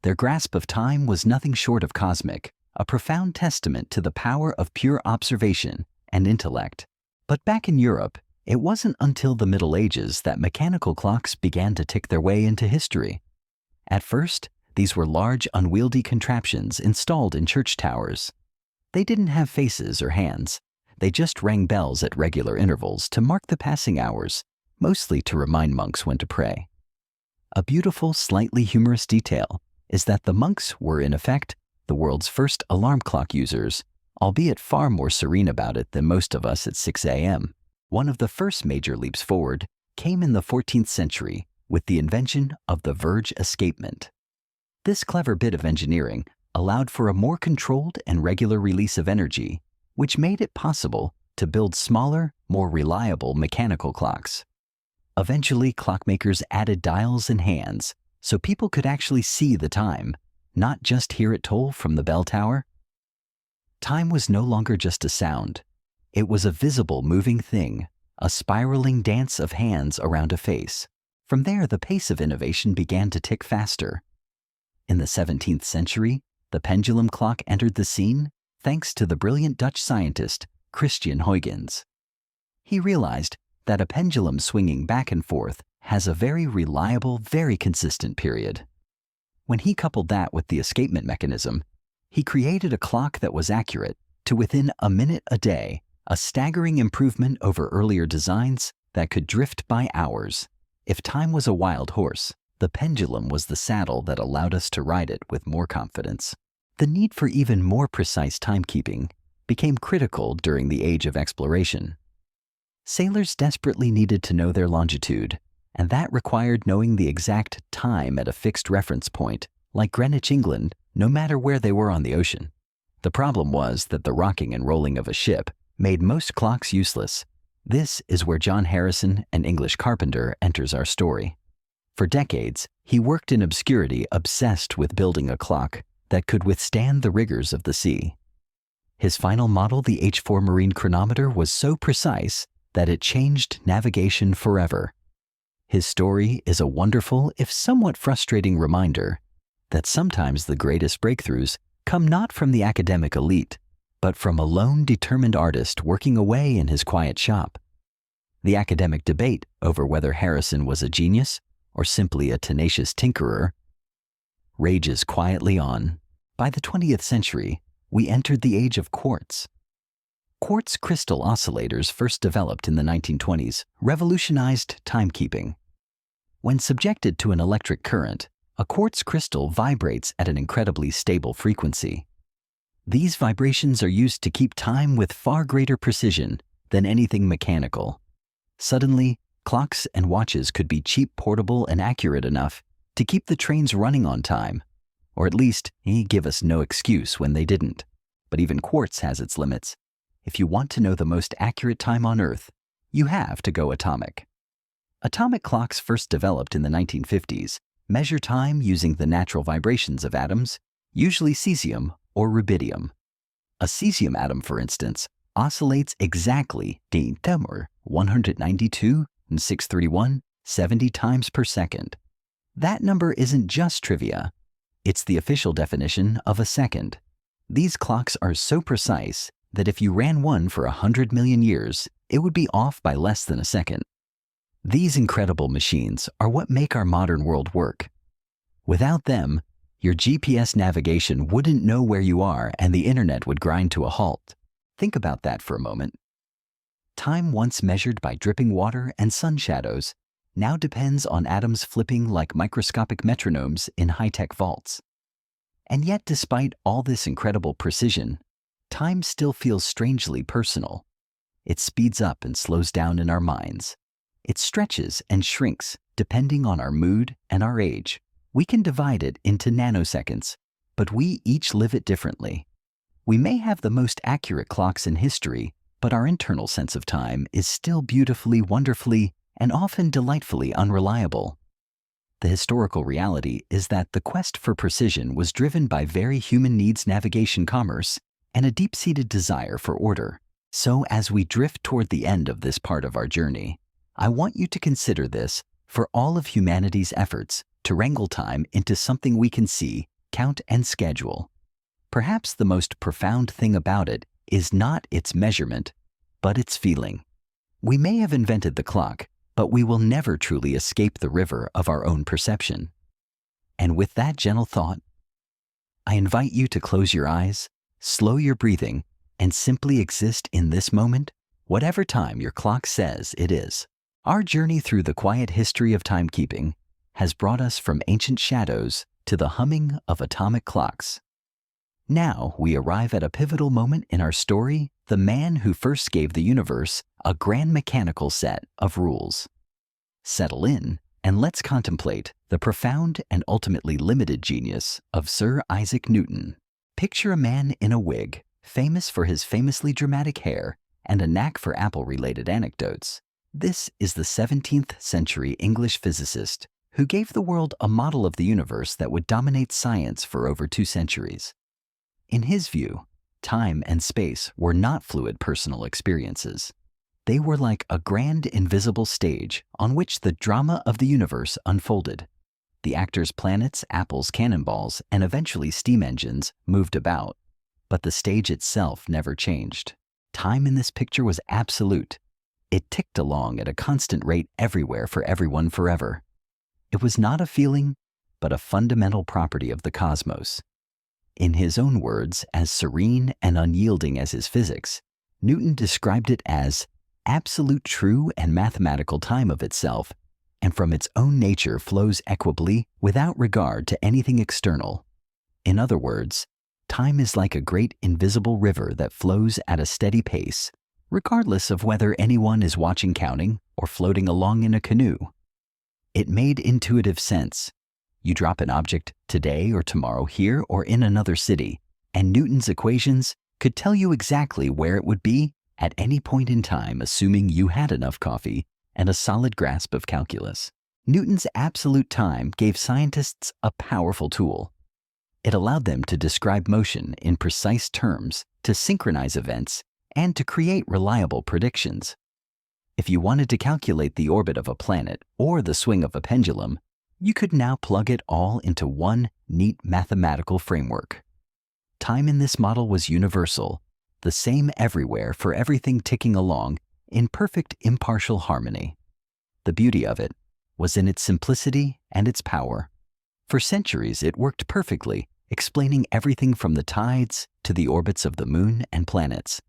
Their grasp of time was nothing short of cosmic, a profound testament to the power of pure observation and intellect. But back in Europe, it wasn't until the Middle Ages that mechanical clocks began to tick their way into history. At first, these were large, unwieldy contraptions installed in church towers. They didn't have faces or hands. They just rang bells at regular intervals to mark the passing hours, mostly to remind monks when to pray. A beautiful, slightly humorous detail is that the monks were, in effect, the world's first alarm clock users, albeit far more serene about it than most of us at 6 a.m. One of the first major leaps forward came in the 14th century with the invention of the verge escapement. This clever bit of engineering allowed for a more controlled and regular release of energy, which made it possible to build smaller, more reliable mechanical clocks. Eventually, clockmakers added dials and hands so people could actually see the time, not just hear it toll from the bell tower. Time was no longer just a sound. It was a visible, moving thing, a spiraling dance of hands around a face. From there, the pace of innovation began to tick faster. In the 17th century, the pendulum clock entered the scene thanks to the brilliant Dutch scientist Christian Huygens. He realized that a pendulum swinging back and forth has a very reliable, very consistent period. When he coupled that with the escapement mechanism, he created a clock that was accurate to within a minute a day, a staggering improvement over earlier designs that could drift by hours. If time was a wild horse, the pendulum was the saddle that allowed us to ride it with more confidence. The need for even more precise timekeeping became critical during the age of exploration. Sailors desperately needed to know their longitude, and that required knowing the exact time at a fixed reference point, like Greenwich, England, no matter where they were on the ocean. The problem was that the rocking and rolling of a ship made most clocks useless. This is where John Harrison, an English carpenter, enters our story. For decades, he worked in obscurity, obsessed with building a clock that could withstand the rigors of the sea. His final model, the H4 marine chronometer, was so precise that it changed navigation forever. His story is a wonderful, if somewhat frustrating reminder that sometimes the greatest breakthroughs come not from the academic elite, but from a lone, determined artist working away in his quiet shop. The academic debate over whether Harrison was a genius or simply a tenacious tinkerer, rages quietly on. By the 20th century, we entered the age of quartz. Quartz crystal oscillators, first developed in the 1920s, revolutionized timekeeping. When subjected to an electric current, a quartz crystal vibrates at an incredibly stable frequency. These vibrations are used to keep time with far greater precision than anything mechanical. Suddenly, clocks and watches could be cheap, portable, and accurate enough to keep the trains running on time, or at least give us no excuse when they didn't. But even quartz has its limits. If you want to know the most accurate time on Earth, you have to go atomic. Atomic clocks, first developed in the 1950s, measure time using the natural vibrations of atoms, usually cesium or rubidium. A cesium atom, for instance, oscillates exactly 192.631 times per second. That number isn't just trivia. It's the official definition of a second. These clocks are so precise that if you ran one for 100 million years, it would be off by less than a second. These incredible machines are what make our modern world work. Without them, your GPS navigation wouldn't know where you are and the internet would grind to a halt. Think about that for a moment. Time once measured by dripping water and sun shadows now depends on atoms flipping like microscopic metronomes in high-tech vaults. And yet, despite all this incredible precision, time still feels strangely personal. It speeds up and slows down in our minds. It stretches and shrinks depending on our mood and our age. We can divide it into nanoseconds, but we each live it differently. We may have the most accurate clocks in history, but our internal sense of time is still beautifully, wonderfully, and often delightfully unreliable. The historical reality is that the quest for precision was driven by very human needs, navigation, commerce, and a deep-seated desire for order. So as we drift toward the end of this part of our journey, I want you to consider this for all of humanity's efforts to wrangle time into something we can see, count, and schedule. Perhaps the most profound thing about it is not its measurement, but its feeling. We may have invented the clock, but we will never truly escape the river of our own perception. And with that gentle thought, I invite you to close your eyes, slow your breathing, and simply exist in this moment, whatever time your clock says it is. Our journey through the quiet history of timekeeping has brought us from ancient shadows to the humming of atomic clocks. Now we arrive at a pivotal moment in our story, the man who first gave the universe a grand mechanical set of rules. Settle in and let's contemplate the profound and ultimately limited genius of Sir Isaac Newton. Picture a man in a wig, famous for his famously dramatic hair and a knack for Apple-related anecdotes. This is the 17th century English physicist who gave the world a model of the universe that would dominate science for over 2 centuries. In his view, time and space were not fluid personal experiences. They were like a grand invisible stage on which the drama of the universe unfolded. The actors' planets, apples, cannonballs, and eventually steam engines moved about, but the stage itself never changed. Time in this picture was absolute. It ticked along at a constant rate everywhere for everyone forever. It was not a feeling, but a fundamental property of the cosmos. In his own words, as serene and unyielding as his physics, Newton described it as absolute true and mathematical time of itself, and from its own nature flows equably without regard to anything external. In other words, time is like a great invisible river that flows at a steady pace, regardless of whether anyone is watching, counting, or floating along in a canoe. It made intuitive sense. You drop an object today or tomorrow here or in another city, and Newton's equations could tell you exactly where it would be at any point in time, assuming you had enough coffee and a solid grasp of calculus. Newton's absolute time gave scientists a powerful tool. It allowed them to describe motion in precise terms, to synchronize events, and to create reliable predictions. If you wanted to calculate the orbit of a planet or the swing of a pendulum, you could now plug it all into one neat mathematical framework. Time in this model was universal, the same everywhere for everything ticking along in perfect impartial harmony. The beauty of it was in its simplicity and its power. For centuries, it worked perfectly, explaining everything from the tides to the orbits of the moon and planets.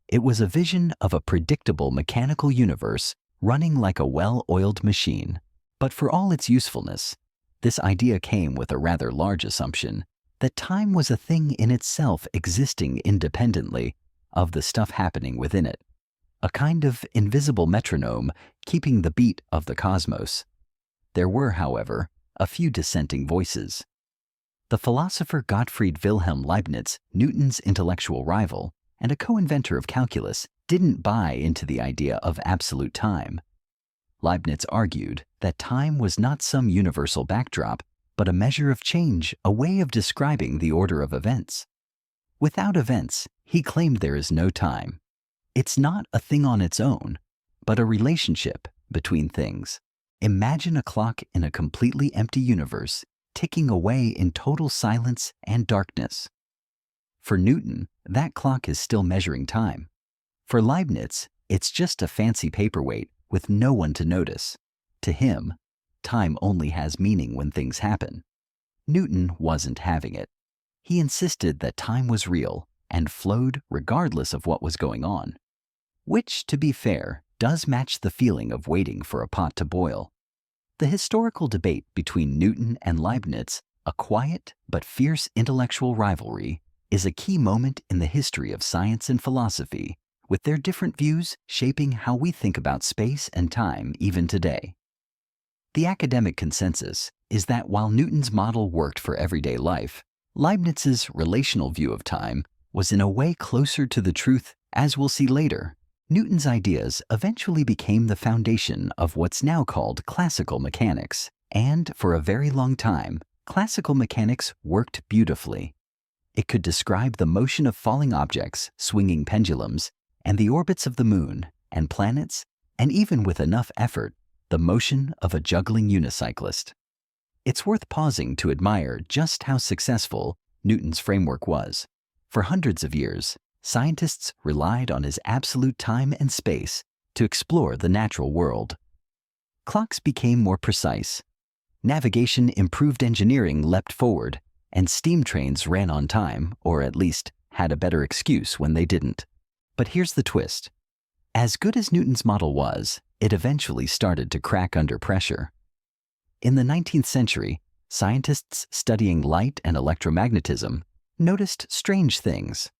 It was a vision of a predictable mechanical universe running like a well-oiled machine. But for all its usefulness, this idea came with a rather large assumption that time was a thing in itself existing independently of the stuff happening within it, a kind of invisible metronome keeping the beat of the cosmos. There were, however, a few dissenting voices. The philosopher Gottfried Wilhelm Leibniz, Newton's intellectual rival and a co-inventor of calculus, didn't buy into the idea of absolute time. Leibniz argued that time was not some universal backdrop, but a measure of change, a way of describing the order of events. Without events, he claimed there is no time. It's not a thing on its own, but a relationship between things. Imagine a clock in a completely empty universe, ticking away in total silence and darkness. For Newton, that clock is still measuring time. For Leibniz, it's just a fancy paperweight with no one to notice. To him, time only has meaning when things happen. Newton wasn't having it. He insisted that time was real and flowed regardless of what was going on, which, to be fair, does match the feeling of waiting for a pot to boil. The historical debate between Newton and Leibniz, a quiet but fierce intellectual rivalry, is a key moment in the history of science and philosophy, with their different views shaping how we think about space and time even today. The academic consensus is that while Newton's model worked for everyday life, Leibniz's relational view of time was in a way closer to the truth, as we'll see later. Newton's ideas eventually became the foundation of what's now called classical mechanics, and for a very long time, classical mechanics worked beautifully. It could describe the motion of falling objects, swinging pendulums, and the orbits of the moon and planets, and even with enough effort, the motion of a juggling unicyclist. It's worth pausing to admire just how successful Newton's framework was. For hundreds of years, scientists relied on his absolute time and space to explore the natural world. Clocks became more precise. Navigation improved, engineering leapt forward, and steam trains ran on time, or at least had a better excuse when they didn't. But here's the twist. As good as Newton's model was, it eventually started to crack under pressure. In the 19th century, scientists studying light and electromagnetism noticed strange things.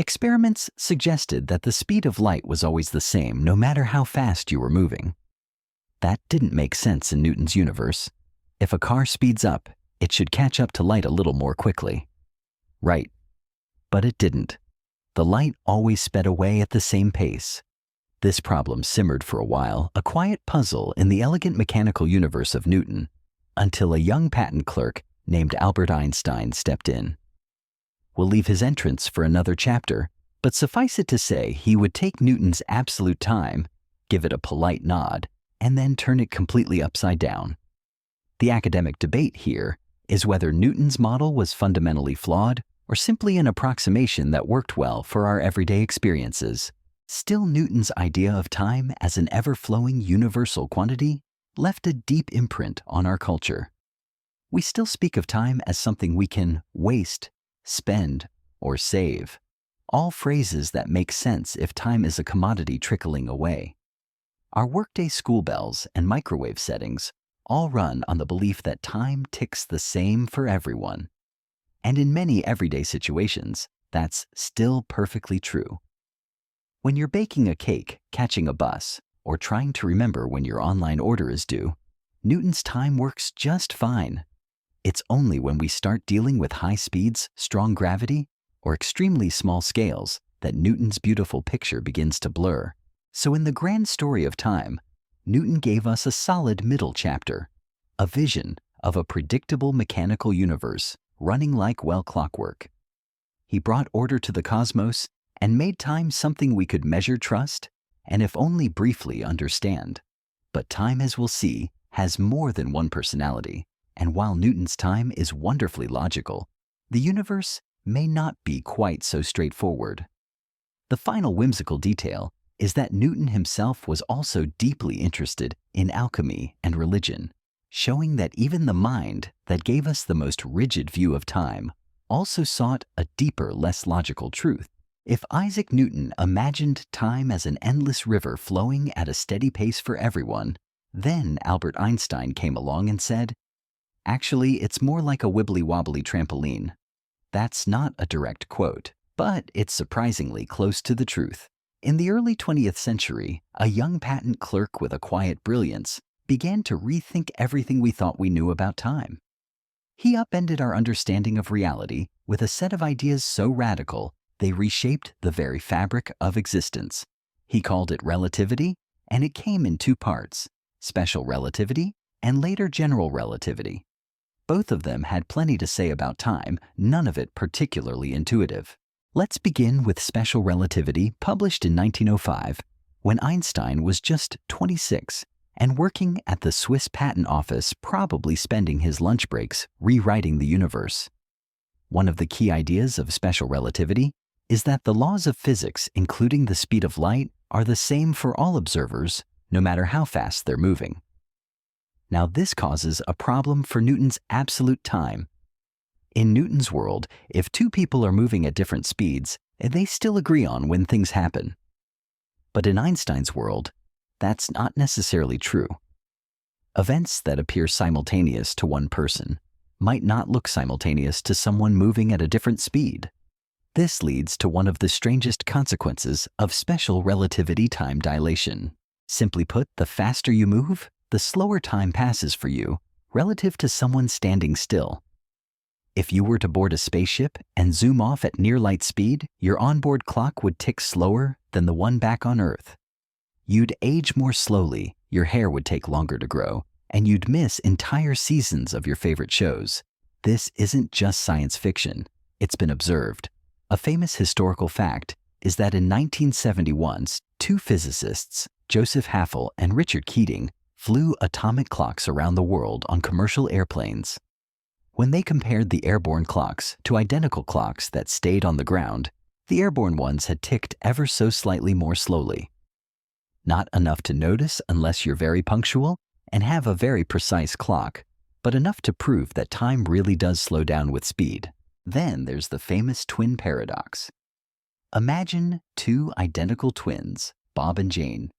Experiments suggested that the speed of light was always the same no matter how fast you were moving. That didn't make sense in Newton's universe. If a car speeds up, it should catch up to light a little more quickly. Right. But it didn't. The light always sped away at the same pace. This problem simmered for a while, a quiet puzzle in the elegant mechanical universe of Newton, until a young patent clerk named Albert Einstein stepped in. We'll leave his entrance for another chapter, but suffice it to say he would take Newton's absolute time, give it a polite nod, and then turn it completely upside down. The academic debate here is whether Newton's model was fundamentally flawed or simply an approximation that worked well for our everyday experiences. Still, Newton's idea of time as an ever-flowing universal quantity left a deep imprint on our culture. We still speak of time as something we can waste, spend, or save, all phrases that make sense if time is a commodity trickling away. Our workday school bells and microwave settings all run on the belief that time ticks the same for everyone. And in many everyday situations, that's still perfectly true. When you're baking a cake, catching a bus, or trying to remember when your online order is due, Newton's time works just fine. It's only when we start dealing with high speeds, strong gravity, or extremely small scales that Newton's beautiful picture begins to blur. So in the grand story of time, Newton gave us a solid middle chapter, a vision of a predictable mechanical universe running like clockwork. He brought order to the cosmos and made time something we could measure, trust, and if only briefly understand. But time, as we'll see, has more than one personality, and while Newton's time is wonderfully logical, the universe may not be quite so straightforward. The final whimsical detail is that Newton himself was also deeply interested in alchemy and religion, showing that even the mind that gave us the most rigid view of time also sought a deeper, less logical truth. If Isaac Newton imagined time as an endless river flowing at a steady pace for everyone, then Albert Einstein came along and said, "Actually, it's more like a wibbly-wobbly trampoline." That's not a direct quote, but it's surprisingly close to the truth. In the early 20th century, a young patent clerk with a quiet brilliance began to rethink everything we thought we knew about time. He upended our understanding of reality with a set of ideas so radical they reshaped the very fabric of existence. He called it relativity, and it came in two parts: special relativity and later general relativity. Both of them had plenty to say about time, none of it particularly intuitive. Let's begin with special relativity, published in 1905, when Einstein was just 26 and working at the Swiss Patent Office, probably spending his lunch breaks rewriting the universe. One of the key ideas of special relativity is that the laws of physics, including the speed of light, are the same for all observers, no matter how fast they're moving. Now, this causes a problem for Newton's absolute time. In Newton's world, if two people are moving at different speeds, they still agree on when things happen. But in Einstein's world, that's not necessarily true. Events that appear simultaneous to one person might not look simultaneous to someone moving at a different speed. This leads to one of the strangest consequences of special relativity time dilation. Simply put, the faster you move, the slower time passes for you relative to someone standing still. If you were to board a spaceship and zoom off at near light speed, your onboard clock would tick slower than the one back on Earth. You'd age more slowly, your hair would take longer to grow, and you'd miss entire seasons of your favorite shows. This isn't just science fiction, it's been observed. A famous historical fact is that in 1971, two physicists, Joseph Haffel and Richard Keating, flew atomic clocks around the world on commercial airplanes. When they compared the airborne clocks to identical clocks that stayed on the ground, the airborne ones had ticked ever so slightly more slowly. Not enough to notice unless you're very punctual and have a very precise clock, but enough to prove that time really does slow down with speed. Then there's the famous twin paradox. Imagine two identical twins, Bob and Jane.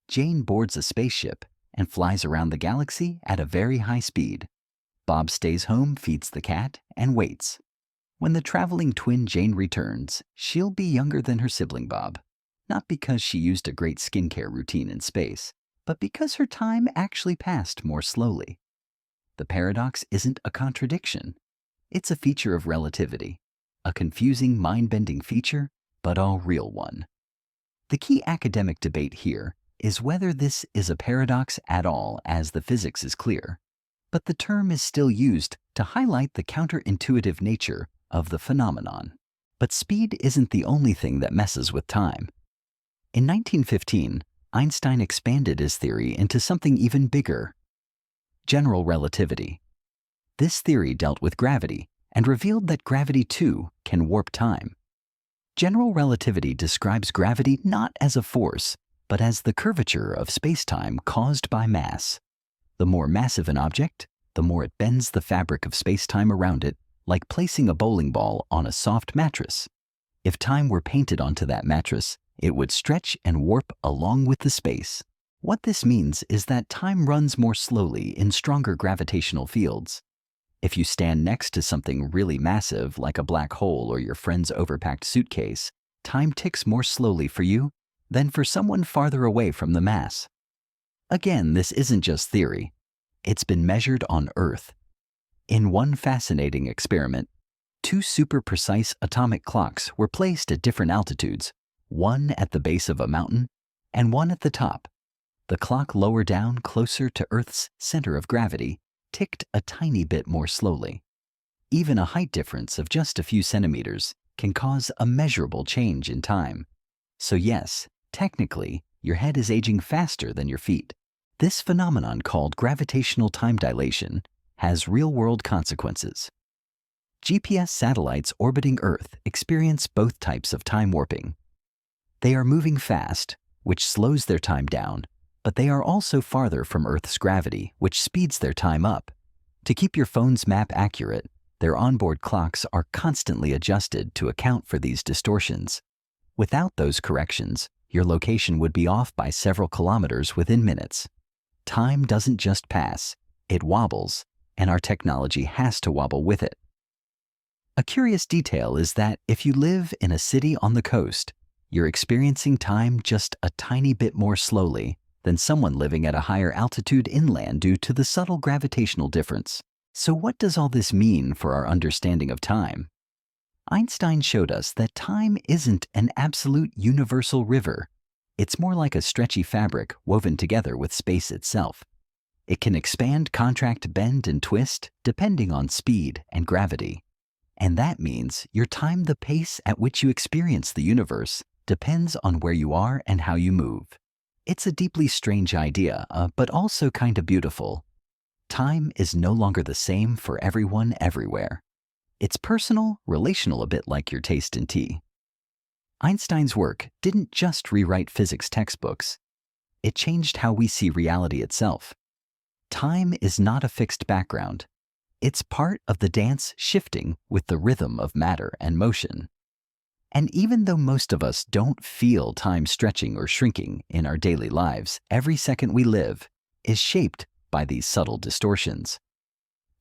Jane boards a spaceship and flies around the galaxy at a very high speed. Bob stays home, feeds the cat, and waits. When the traveling twin Jane returns, she'll be younger than her sibling Bob, not because she used a great skincare routine in space, but because her time actually passed more slowly. The paradox isn't a contradiction. It's a feature of relativity, a confusing, mind-bending feature, but a real one. The key academic debate here is whether this is a paradox at all, as the physics is clear, but the term is still used to highlight the counterintuitive nature of the phenomenon. But speed isn't the only thing that messes with time. In 1915, Einstein expanded his theory into something even bigger: general relativity. This theory dealt with gravity and revealed that gravity, too, can warp time. General relativity describes gravity not as a force, but as the curvature of space-time caused by mass. The more massive an object, the more it bends the fabric of space-time around it, like placing a bowling ball on a soft mattress. If time were painted onto that mattress, it would stretch and warp along with the space. What this means is that time runs more slowly in stronger gravitational fields. If you stand next to something really massive, like a black hole or your friend's overpacked suitcase, time ticks more slowly for you than for someone farther away from the mass. Again, this isn't just theory. It's been measured on Earth. In one fascinating experiment, two super precise atomic clocks were placed at different altitudes, one at the base of a mountain and one at the top. The clock lower down, closer to Earth's center of gravity, ticked a tiny bit more slowly. Even a height difference of just a few centimeters can cause a measurable change in time. So yes, technically, your head is aging faster than your feet. This phenomenon, called gravitational time dilation, has real-world consequences. GPS satellites orbiting Earth experience both types of time warping. They are moving fast, which slows their time down, but they are also farther from Earth's gravity, which speeds their time up. To keep your phone's map accurate, their onboard clocks are constantly adjusted to account for these distortions. Without those corrections, your location would be off by several kilometers within minutes. Time doesn't just pass, it wobbles, and our technology has to wobble with it. A curious detail is that if you live in a city on the coast, you're experiencing time just a tiny bit more slowly than someone living at a higher altitude inland due to the subtle gravitational difference. So what does all this mean for our understanding of time? Einstein showed us that time isn't an absolute universal river. It's more like a stretchy fabric woven together with space itself. It can expand, contract, bend, and twist depending on speed and gravity. And that means your time, the pace at which you experience the universe, depends on where you are and how you move. It's a deeply strange idea, but also kind of beautiful. Time is no longer the same for everyone everywhere. It's personal, relational, a bit like your taste in tea. Einstein's work didn't just rewrite physics textbooks. It changed how we see reality itself. Time is not a fixed background. It's part of the dance shifting with the rhythm of matter and motion. And even though most of us don't feel time stretching or shrinking in our daily lives, every second we live is shaped by these subtle distortions.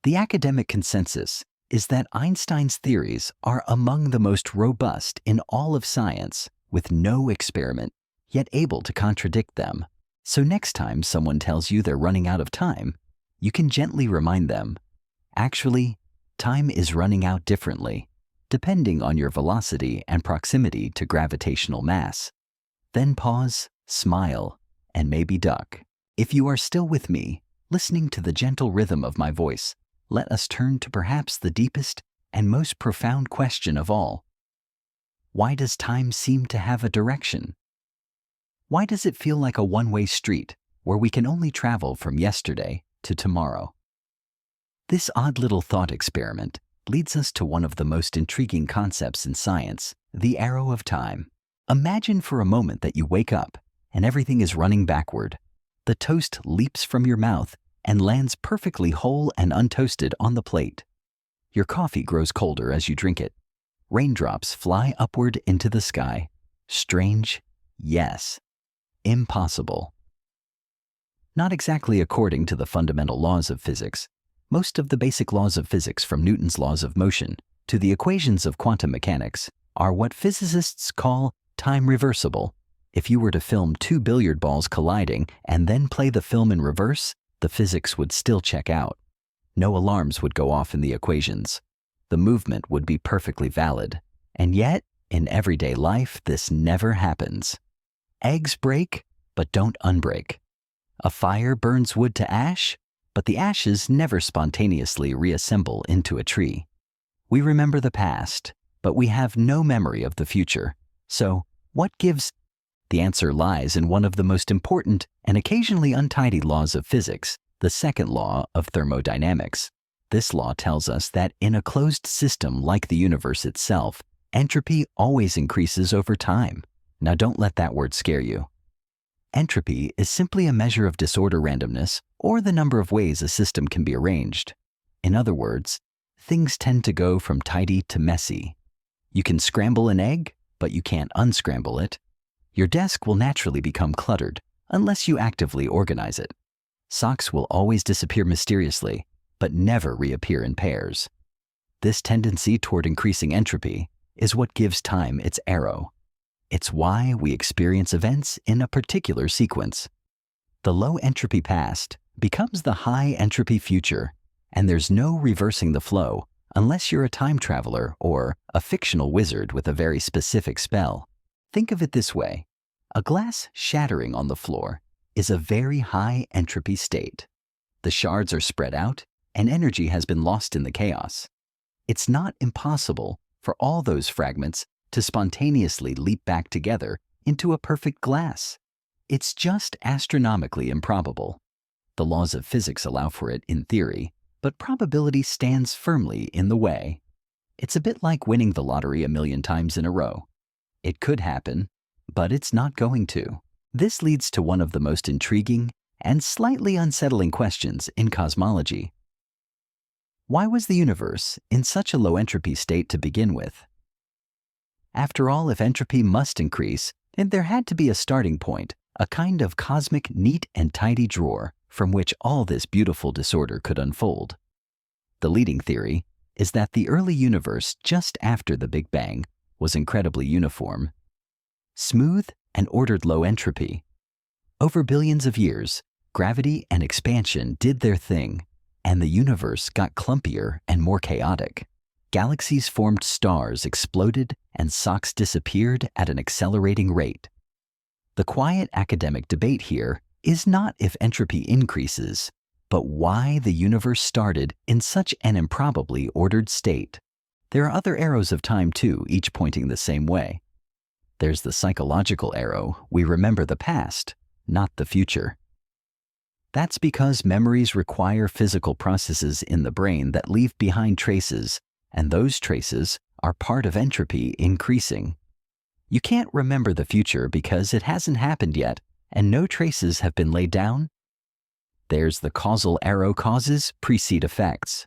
The academic consensus is that Einstein's theories are among the most robust in all of science, with no experiment yet able to contradict them. So next time someone tells you they're running out of time, you can gently remind them, actually, time is running out differently, depending on your velocity and proximity to gravitational mass. Then pause, smile, and maybe duck. If you are still with me, listening to the gentle rhythm of my voice, let us turn to perhaps the deepest and most profound question of all. Why does time seem to have a direction? Why does it feel like a one-way street where we can only travel from yesterday to tomorrow? This odd little thought experiment leads us to one of the most intriguing concepts in science, the arrow of time. Imagine for a moment that you wake up and everything is running backward. The toast leaps from your mouth and lands perfectly whole and untoasted on the plate. Your coffee grows colder as you drink it. Raindrops fly upward into the sky. Strange? Yes. Impossible. Not exactly according to the fundamental laws of physics. Most of the basic laws of physics, from Newton's laws of motion to the equations of quantum mechanics, are what physicists call time reversible. If you were to film two billiard balls colliding and then play the film in reverse, the physics would still check out. No alarms would go off in the equations. The movement would be perfectly valid. And yet, in everyday life, this never happens. Eggs break, but don't unbreak. A fire burns wood to ash, but the ashes never spontaneously reassemble into a tree. We remember the past, but we have no memory of the future. So, what gives? The answer lies in one of the most important and occasionally untidy laws of physics, the second law of thermodynamics. This law tells us that in a closed system like the universe itself, entropy always increases over time. Now don't let that word scare you. Entropy is simply a measure of disorder, randomness, or the number of ways a system can be arranged. In other words, things tend to go from tidy to messy. You can scramble an egg, but you can't unscramble it. Your desk will naturally become cluttered unless you actively organize it. Socks will always disappear mysteriously, but never reappear in pairs. This tendency toward increasing entropy is what gives time its arrow. It's why we experience events in a particular sequence. The low entropy past becomes the high entropy future, and there's no reversing the flow unless you're a time traveler or a fictional wizard with a very specific spell. Think of it this way. A glass shattering on the floor is a very high entropy state. The shards are spread out, and energy has been lost in the chaos. It's not impossible for all those fragments to spontaneously leap back together into a perfect glass. It's just astronomically improbable. The laws of physics allow for it in theory, but probability stands firmly in the way. It's a bit like winning the lottery 1,000,000 times in a row. It could happen, but it's not going to. This leads to one of the most intriguing and slightly unsettling questions in cosmology. Why was the universe in such a low entropy state to begin with? After all, if entropy must increase, then there had to be a starting point, a kind of cosmic neat and tidy drawer from which all this beautiful disorder could unfold. The leading theory is that the early universe just after the Big Bang was incredibly uniform, smooth and ordered low entropy. Over billions of years, gravity and expansion did their thing, and the universe got clumpier and more chaotic. Galaxies formed, stars exploded, and socks disappeared at an accelerating rate. The quiet academic debate here is not if entropy increases, but why the universe started in such an improbably ordered state. There are other arrows of time too, each pointing the same way. There's the psychological arrow. We remember the past, not the future. That's because memories require physical processes in the brain that leave behind traces, and those traces are part of entropy increasing. You can't remember the future because it hasn't happened yet, and no traces have been laid down. There's the causal arrow. Causes precede effects.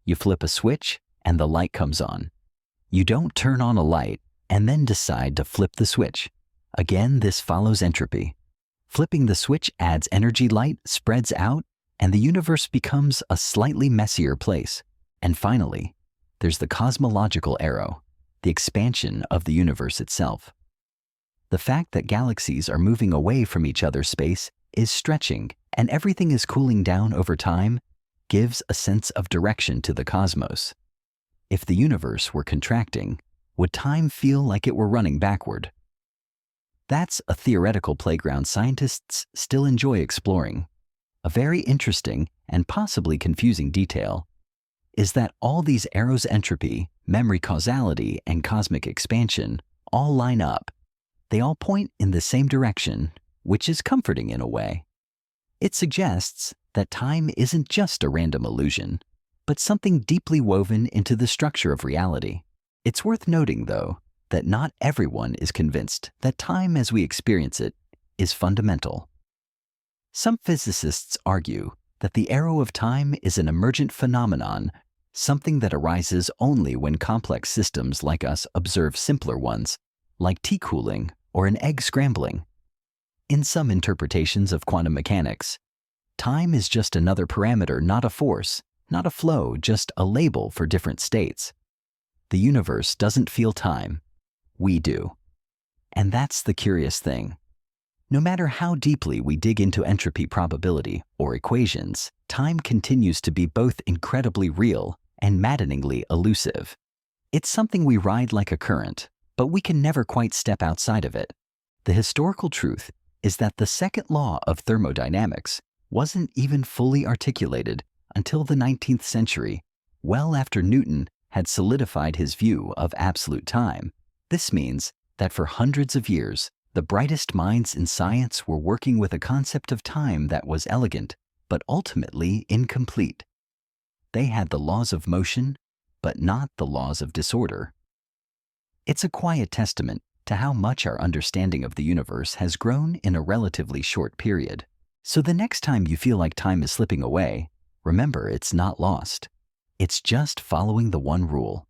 You flip a switch, and the light comes on. You don't turn on a light and then decide to flip the switch. Again, this follows entropy. Flipping the switch adds energy, light spreads out, and the universe becomes a slightly messier place. And finally, there's the cosmological arrow, the expansion of the universe itself. The fact that galaxies are moving away from each other's space is stretching, and everything is cooling down over time gives a sense of direction to the cosmos. If the universe were contracting, would time feel like it were running backward? That's a theoretical playground scientists still enjoy exploring. A very interesting and possibly confusing detail is that all these arrows, entropy, memory, causality, and cosmic expansion, all line up. They all point in the same direction, which is comforting in a way. It suggests that time isn't just a random illusion, but something deeply woven into the structure of reality. It's worth noting, though, that not everyone is convinced that time as we experience it is fundamental. Some physicists argue that the arrow of time is an emergent phenomenon, something that arises only when complex systems like us observe simpler ones, like tea cooling or an egg scrambling. In some interpretations of quantum mechanics, time is just another parameter, not a force, not a flow, just a label for different states. The universe doesn't feel time. We do. And that's the curious thing. No matter how deeply we dig into entropy, probability, or equations, time continues to be both incredibly real and maddeningly elusive. It's something we ride like a current, but we can never quite step outside of it. The historical truth is that the second law of thermodynamics wasn't even fully articulated until the 19th century, well after Newton had solidified his view of absolute time. This means that for hundreds of years, the brightest minds in science were working with a concept of time that was elegant, but ultimately incomplete. They had the laws of motion, but not the laws of disorder. It's a quiet testament to how much our understanding of the universe has grown in a relatively short period. So the next time you feel like time is slipping away, remember it's not lost. It's just following the one rule.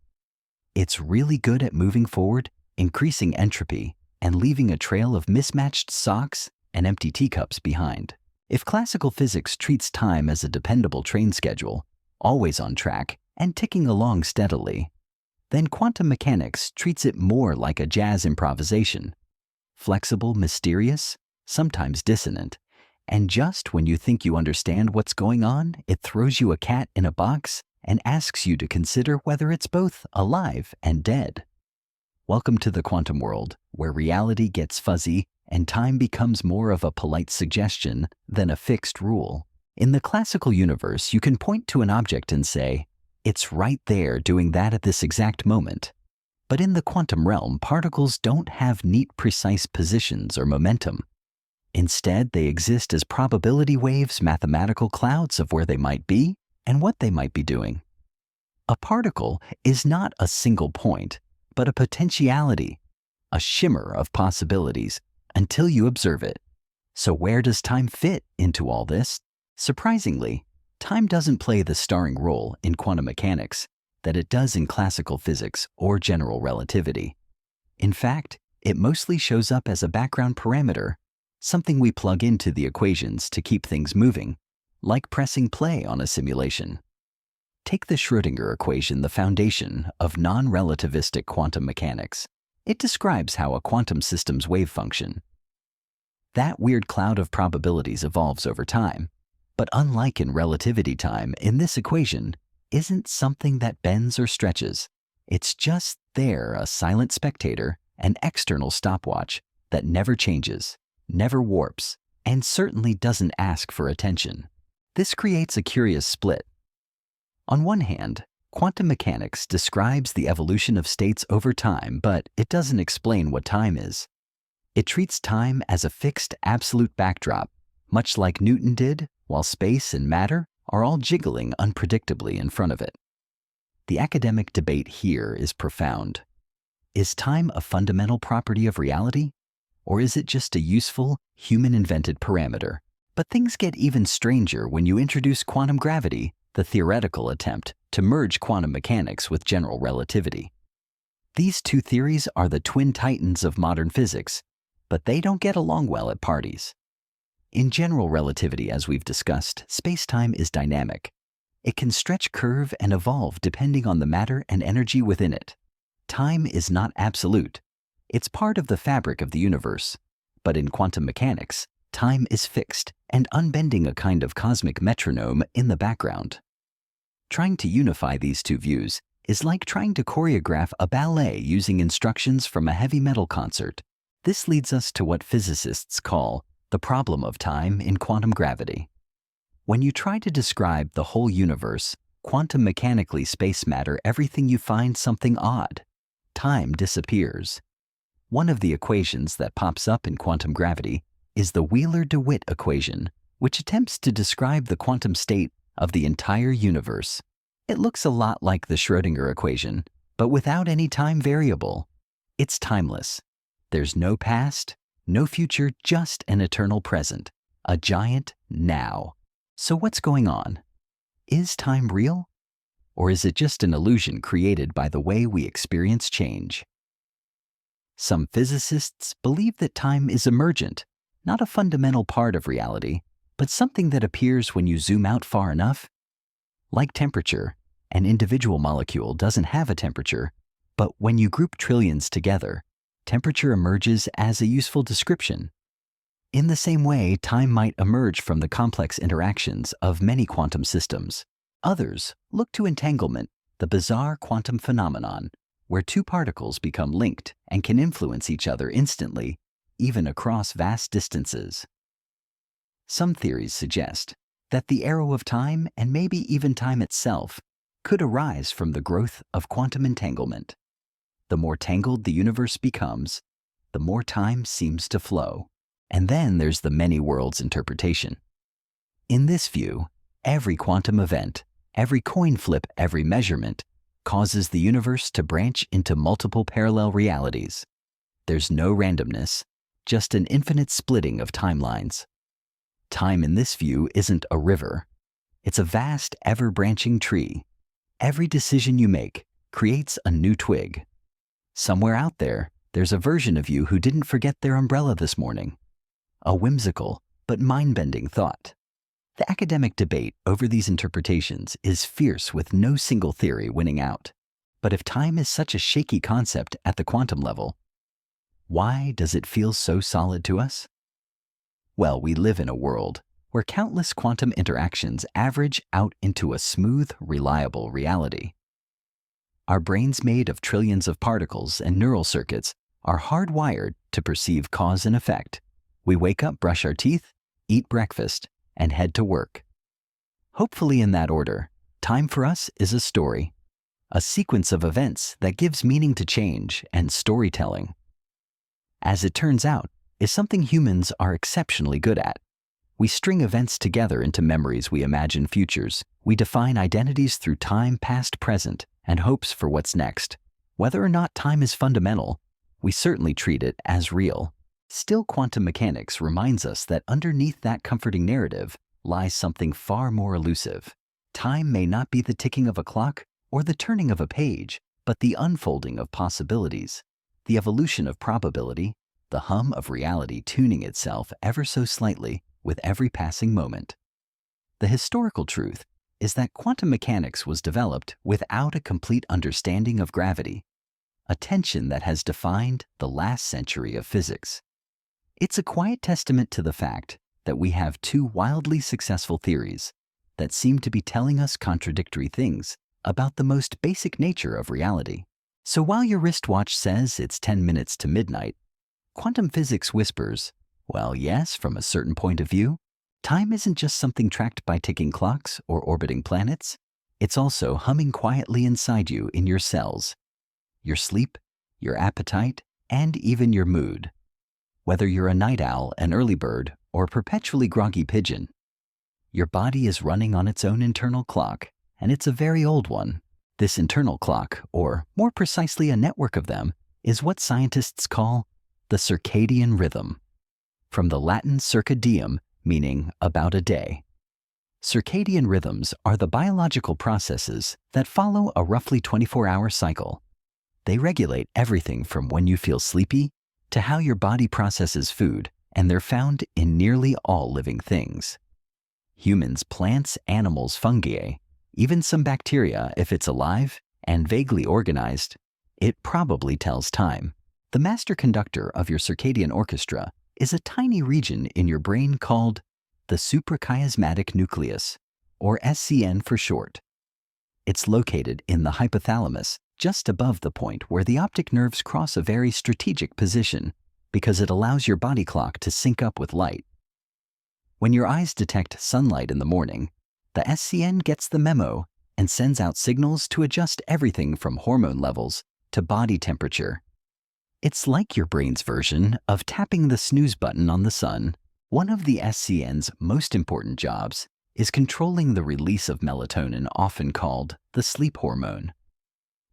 It's really good at moving forward, increasing entropy, and leaving a trail of mismatched socks and empty teacups behind. If classical physics treats time as a dependable train schedule, always on track and ticking along steadily, then quantum mechanics treats it more like a jazz improvisation. Flexible, mysterious, sometimes dissonant, and just when you think you understand what's going on, it throws you a cat in a box and asks you to consider whether it's both alive and dead. Welcome to the quantum world, where reality gets fuzzy and time becomes more of a polite suggestion than a fixed rule. In the classical universe, you can point to an object and say, it's right there doing that at this exact moment. But in the quantum realm, particles don't have neat, precise positions or momentum. Instead, they exist as probability waves, mathematical clouds of where they might be and what they might be doing. A particle is not a single point, but a potentiality, a shimmer of possibilities until you observe it. So where does time fit into all this? Surprisingly, time doesn't play the starring role in quantum mechanics that it does in classical physics or general relativity. In fact, it mostly shows up as a background parameter, something we plug into the equations to keep things moving, like pressing play on a simulation. Take the Schrödinger equation, the foundation of non-relativistic quantum mechanics. It describes how a quantum system's wave function. That weird cloud of probabilities evolves over time, but unlike in relativity, time in this equation isn't something that bends or stretches. It's just there, a silent spectator, an external stopwatch that never changes, never warps, and certainly doesn't ask for attention. This creates a curious split. On one hand, quantum mechanics describes the evolution of states over time, but it doesn't explain what time is. It treats time as a fixed, absolute backdrop, much like Newton did, while space and matter are all jiggling unpredictably in front of it. The academic debate here is profound. Is time a fundamental property of reality? Or is it just a useful, human-invented parameter? But things get even stranger when you introduce quantum gravity, the theoretical attempt to merge quantum mechanics with general relativity. These two theories are the twin titans of modern physics, but they don't get along well at parties. In general relativity, as we've discussed, space-time is dynamic. It can stretch, curve, and evolve depending on the matter and energy within it. Time is not absolute. It's part of the fabric of the universe. But in quantum mechanics, time is fixed and unbending, a kind of cosmic metronome in the background. Trying to unify these two views is like trying to choreograph a ballet using instructions from a heavy metal concert. This leads us to what physicists call the problem of time in quantum gravity. When you try to describe the whole universe, quantum mechanically, space, matter, everything, you find something odd. Time disappears. One of the equations that pops up in quantum gravity is the Wheeler-DeWitt equation, which attempts to describe the quantum state of the entire universe. It looks a lot like the Schrödinger equation, but without any time variable. It's timeless. There's no past, no future, just an eternal present, a giant now. So what's going on? Is time real? Or is it just an illusion created by the way we experience change? Some physicists believe that time is emergent, not a fundamental part of reality, but something that appears when you zoom out far enough. Like temperature, an individual molecule doesn't have a temperature, but when you group trillions together, temperature emerges as a useful description. In the same way, time might emerge from the complex interactions of many quantum systems. Others look to entanglement, the bizarre quantum phenomenon, where two particles become linked and can influence each other instantly, even across vast distances. Some theories suggest that the arrow of time, and maybe even time itself, could arise from the growth of quantum entanglement. The more tangled the universe becomes, the more time seems to flow. And then there's the many worlds interpretation. In this view, every quantum event, every coin flip, every measurement causes the universe to branch into multiple parallel realities. There's no randomness, just an infinite splitting of timelines. Time in this view isn't a river. It's a vast, ever-branching tree. Every decision you make creates a new twig. Somewhere out there, there's a version of you who didn't forget their umbrella this morning. A whimsical but mind-bending thought. The academic debate over these interpretations is fierce, with no single theory winning out. But if time is such a shaky concept at the quantum level, why does it feel so solid to us? Well, we live in a world where countless quantum interactions average out into a smooth, reliable reality. Our brains, made of trillions of particles and neural circuits, are hardwired to perceive cause and effect. We wake up, brush our teeth, eat breakfast, and head to work. Hopefully in that order. Time for us is a story, a sequence of events that gives meaning to change and storytelling. As it turns out, is something humans are exceptionally good at. We string events together into memories, we imagine futures, we define identities through time, past, present, and hopes for what's next. Whether or not time is fundamental, we certainly treat it as real. Still, quantum mechanics reminds us that underneath that comforting narrative lies something far more elusive. Time may not be the ticking of a clock or the turning of a page, but the unfolding of possibilities, the evolution of probability, the hum of reality tuning itself ever so slightly with every passing moment. The historical truth is that quantum mechanics was developed without a complete understanding of gravity, a tension that has defined the last century of physics. It's a quiet testament to the fact that we have two wildly successful theories that seem to be telling us contradictory things about the most basic nature of reality. So while your wristwatch says it's 10 minutes to midnight, quantum physics whispers, well, yes, from a certain point of view, time isn't just something tracked by ticking clocks or orbiting planets. It's also humming quietly inside you in your cells, your sleep, your appetite, and even your mood. Whether you're a night owl, an early bird, or a perpetually groggy pigeon, your body is running on its own internal clock, and it's a very old one. This internal clock, or more precisely a network of them, is what scientists call the circadian rhythm, from the Latin circa diem, meaning about a day. Circadian rhythms are the biological processes that follow a roughly 24-hour cycle. They regulate everything from when you feel sleepy to how your body processes food, and they're found in nearly all living things. Humans, plants, animals, fungi, even some bacteria, if it's alive and vaguely organized, it probably tells time. The master conductor of your circadian orchestra is a tiny region in your brain called the suprachiasmatic nucleus, or SCN for short. It's located in the hypothalamus, just above the point where the optic nerves cross a very strategic position because it allows your body clock to sync up with light. When your eyes detect sunlight in the morning, the SCN gets the memo and sends out signals to adjust everything from hormone levels to body temperature. It's like your brain's version of tapping the snooze button on the sun. One of the SCN's most important jobs is controlling the release of melatonin, often called the sleep hormone.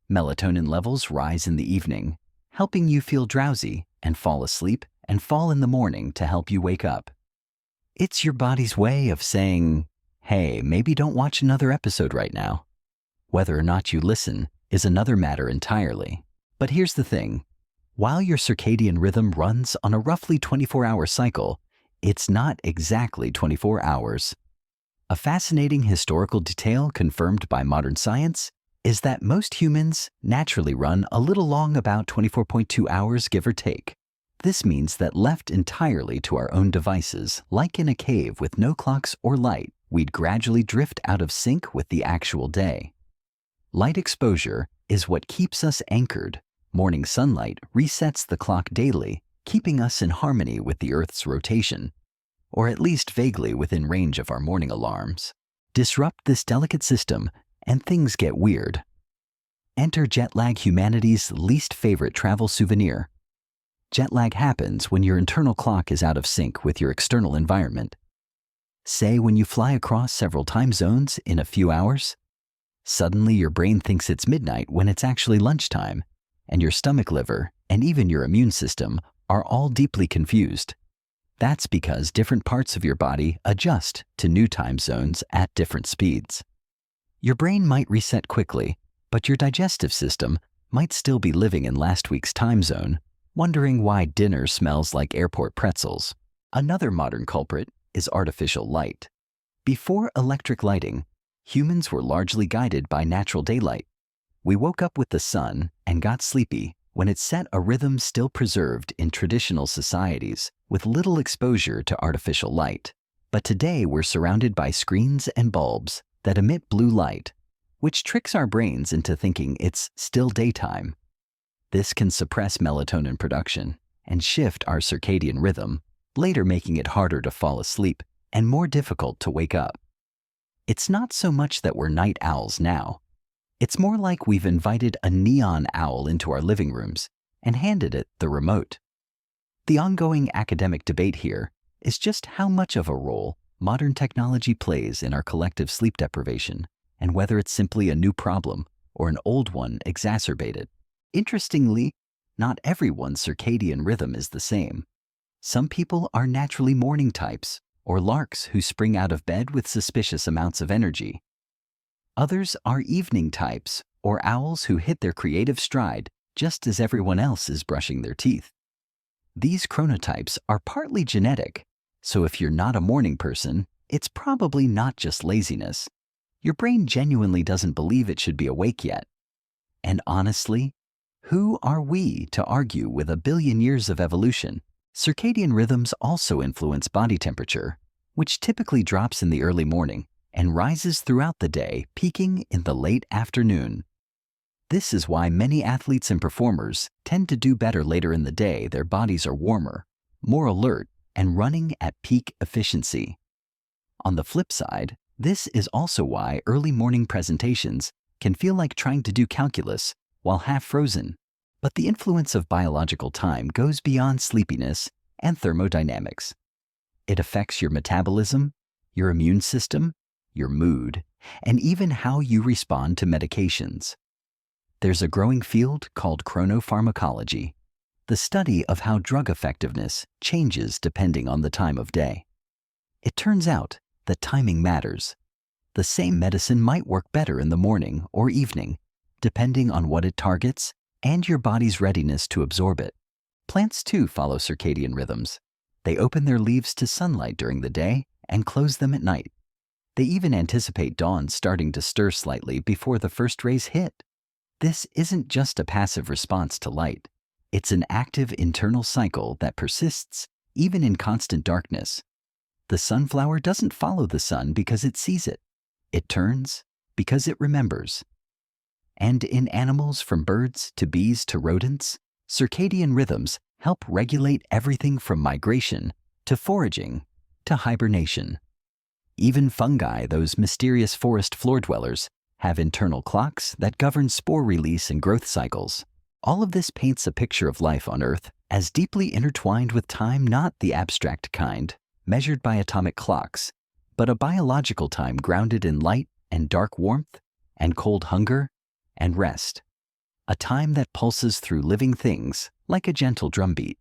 Melatonin levels rise in the evening, helping you feel drowsy and fall asleep, and fall in the morning to help you wake up. It's your body's way of saying, hey, maybe don't watch another episode right now. Whether or not you listen is another matter entirely. But here's the thing. While your circadian rhythm runs on a roughly 24-hour cycle, it's not exactly 24 hours. A fascinating historical detail confirmed by modern science is that most humans naturally run a little long, about 24.2 hours, give or take. This means that left entirely to our own devices, like in a cave with no clocks or light, we'd gradually drift out of sync with the actual day. Light exposure is what keeps us anchored. Morning sunlight resets the clock daily, keeping us in harmony with the Earth's rotation, or at least vaguely within range of our morning alarms. Disrupt this delicate system, and things get weird. Enter jet lag, humanity's least favorite travel souvenir. Jet lag happens when your internal clock is out of sync with your external environment. Say when you fly across several time zones in a few hours. Suddenly your brain thinks it's midnight when it's actually lunchtime, and your stomach, liver, and even your immune system are all deeply confused. That's because different parts of your body adjust to new time zones at different speeds. Your brain might reset quickly, but your digestive system might still be living in last week's time zone, wondering why dinner smells like airport pretzels. Another modern culprit is artificial light. Before electric lighting, humans were largely guided by natural daylight. We woke up with the sun and got sleepy when it set a rhythm still preserved in traditional societies with little exposure to artificial light. But today we're surrounded by screens and bulbs that emit blue light, which tricks our brains into thinking it's still daytime. This can suppress melatonin production and shift our circadian rhythm, later making it harder to fall asleep and more difficult to wake up. It's not so much that we're night owls now. It's more like we've invited a neon owl into our living rooms and handed it the remote. The ongoing academic debate here is just how much of a role modern technology plays in our collective sleep deprivation, and whether it's simply a new problem or an old one exacerbated. Interestingly, not everyone's circadian rhythm is the same. Some people are naturally morning types, or larks who spring out of bed with suspicious amounts of energy. Others are evening types, or owls who hit their creative stride just as everyone else is brushing their teeth. These chronotypes are partly genetic, so if you're not a morning person, it's probably not just laziness. Your brain genuinely doesn't believe it should be awake yet. And honestly, who are we to argue with a billion years of evolution? Circadian rhythms also influence body temperature, which typically drops in the early morning and rises throughout the day, peaking in the late afternoon. This is why many athletes and performers tend to do better later in the day. Their bodies are warmer, more alert, and running at peak efficiency. On the flip side, this is also why early morning presentations can feel like trying to do calculus while half frozen. But the influence of biological time goes beyond sleepiness and thermodynamics. It affects your metabolism, your immune system, your mood, and even how you respond to medications. There's a growing field called chronopharmacology, the study of how drug effectiveness changes depending on the time of day. It turns out that timing matters. The same medicine might work better in the morning or evening, depending on what it targets and your body's readiness to absorb it. Plants too follow circadian rhythms. They open their leaves to sunlight during the day and close them at night. They even anticipate dawn starting to stir slightly before the first rays hit. This isn't just a passive response to light. It's an active internal cycle that persists even in constant darkness. The sunflower doesn't follow the sun because it sees it. It turns because it remembers. And in animals from birds to bees to rodents, circadian rhythms help regulate everything from migration to foraging to hibernation. Even fungi, those mysterious forest floor dwellers, have internal clocks that govern spore release and growth cycles. All of this paints a picture of life on Earth as deeply intertwined with time, not the abstract kind, measured by atomic clocks, but a biological time grounded in light and dark warmth and cold hunger and rest. A time that pulses through living things like a gentle drumbeat.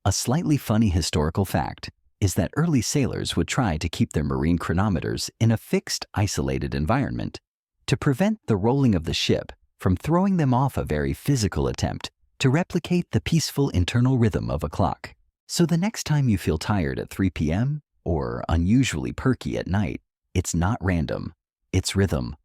A slightly funny historical fact is that early sailors would try to keep their marine chronometers in a fixed, isolated environment to prevent the rolling of the ship from throwing them off a very physical attempt to replicate the peaceful internal rhythm of a clock. So the next time you feel tired at 3 p.m. or unusually perky at night, it's not random, it's rhythm.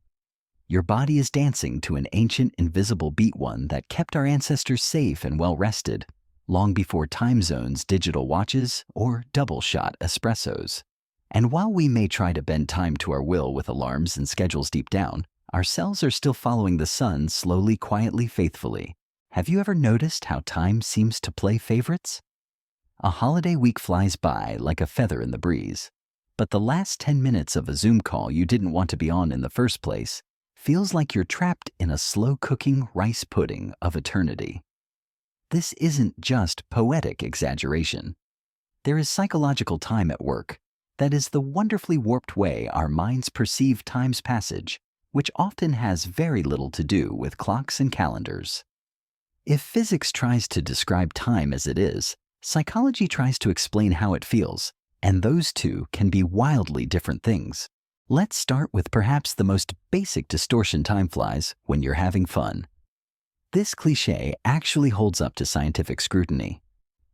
Your body is dancing to an ancient invisible beat, one that kept our ancestors safe and well-rested, long before time zones, digital watches, or double-shot espressos. And while we may try to bend time to our will with alarms and schedules deep down, our cells are still following the sun slowly, quietly, faithfully. Have you ever noticed how time seems to play favorites? A holiday week flies by like a feather in the breeze, but the last 10 minutes of a Zoom call you didn't want to be on in the first place feels like you're trapped in a slow-cooking rice pudding of eternity. This isn't just poetic exaggeration. There is psychological time at work. That is the wonderfully warped way our minds perceive time's passage, which often has very little to do with clocks and calendars. If physics tries to describe time as it is, psychology tries to explain how it feels, and those two can be wildly different things. Let's start with perhaps the most basic distortion time flies when you're having fun. This cliché actually holds up to scientific scrutiny.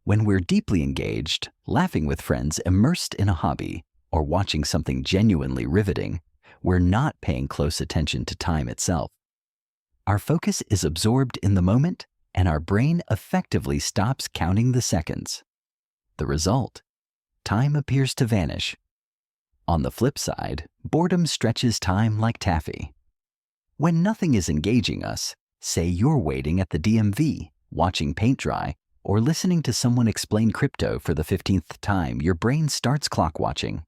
When we're deeply engaged, laughing with friends, immersed in a hobby, or watching something genuinely riveting, we're not paying close attention to time itself. Our focus is absorbed in the moment, and our brain effectively stops counting the seconds. The result? Time appears to vanish. On the flip side, boredom stretches time like taffy. When nothing is engaging us, say you're waiting at the DMV, watching paint dry, or listening to someone explain crypto for the 15th time, your brain starts clock watching.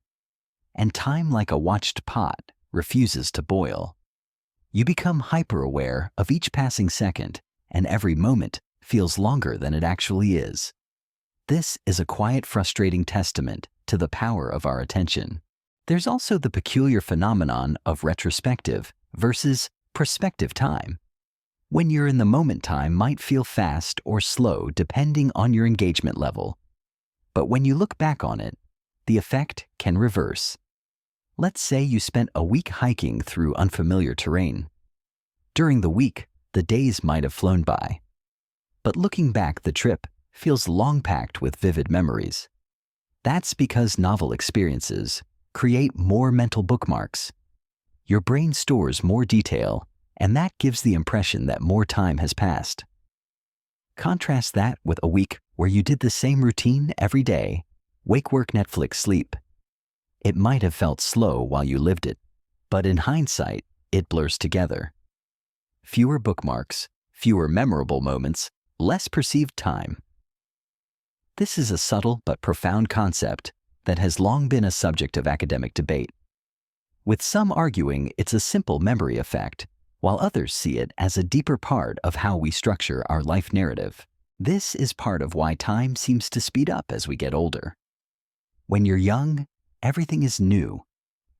And time, like a watched pot, refuses to boil. You become hyper-aware of each passing second, and every moment feels longer than it actually is. This is a quiet, frustrating testament to the power of our attention. There's also the peculiar phenomenon of retrospective versus prospective time. When you're in the moment, time might feel fast or slow depending on your engagement level. But when you look back on it, the effect can reverse. Let's say you spent a week hiking through unfamiliar terrain. During the week, the days might have flown by. But looking back, the trip feels long packed with vivid memories. That's because novel experiences create more mental bookmarks. Your brain stores more detail, and that gives the impression that more time has passed. Contrast that with a week where you did the same routine every day: wake, work, Netflix, sleep. It might have felt slow while you lived it, but in hindsight, it blurs together. Fewer bookmarks, fewer memorable moments, less perceived time. This is a subtle but profound concept that has long been a subject of academic debate, with some arguing it's a simple memory effect, while others see it as a deeper part of how we structure our life narrative. This is part of why time seems to speed up as we get older. When you're young, everything is new.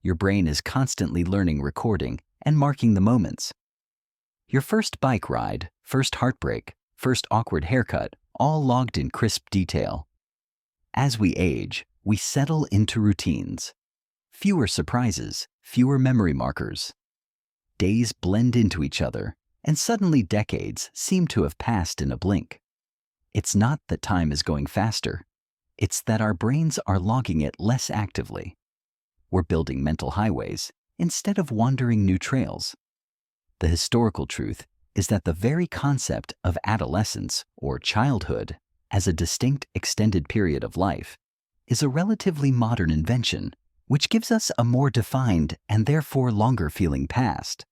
Your brain is constantly learning, recording, and marking the moments. Your first bike ride, first heartbreak, first awkward haircut, all logged in crisp detail. As we age, we settle into routines. Fewer surprises, fewer memory markers. Days blend into each other, and suddenly decades seem to have passed in a blink. It's not that time is going faster. It's that our brains are logging it less actively. We're building mental highways instead of wandering new trails. The historical truth is that the very concept of adolescence or childhood as a distinct extended period of life is a relatively modern invention, which gives us a more defined and therefore longer feeling past.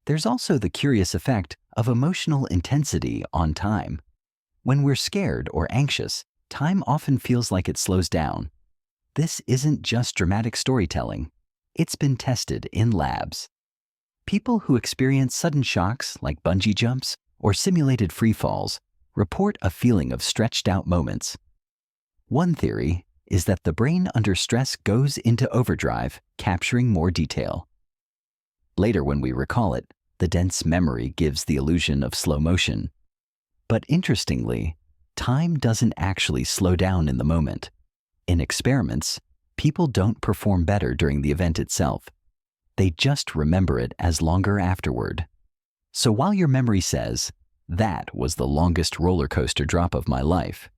There's also the curious effect of emotional intensity on time. When we're scared or anxious, time often feels like it slows down. This isn't just dramatic storytelling. It's been tested in labs. People who experience sudden shocks like bungee jumps or simulated free falls report a feeling of stretched out moments. One theory is that the brain under stress goes into overdrive, capturing more detail. Later, when we recall it, the dense memory gives the illusion of slow motion. But interestingly, time doesn't actually slow down in the moment. In experiments, people don't perform better during the event itself. They just remember it as longer afterward. So while your memory says, "That was the longest roller coaster drop of my life,"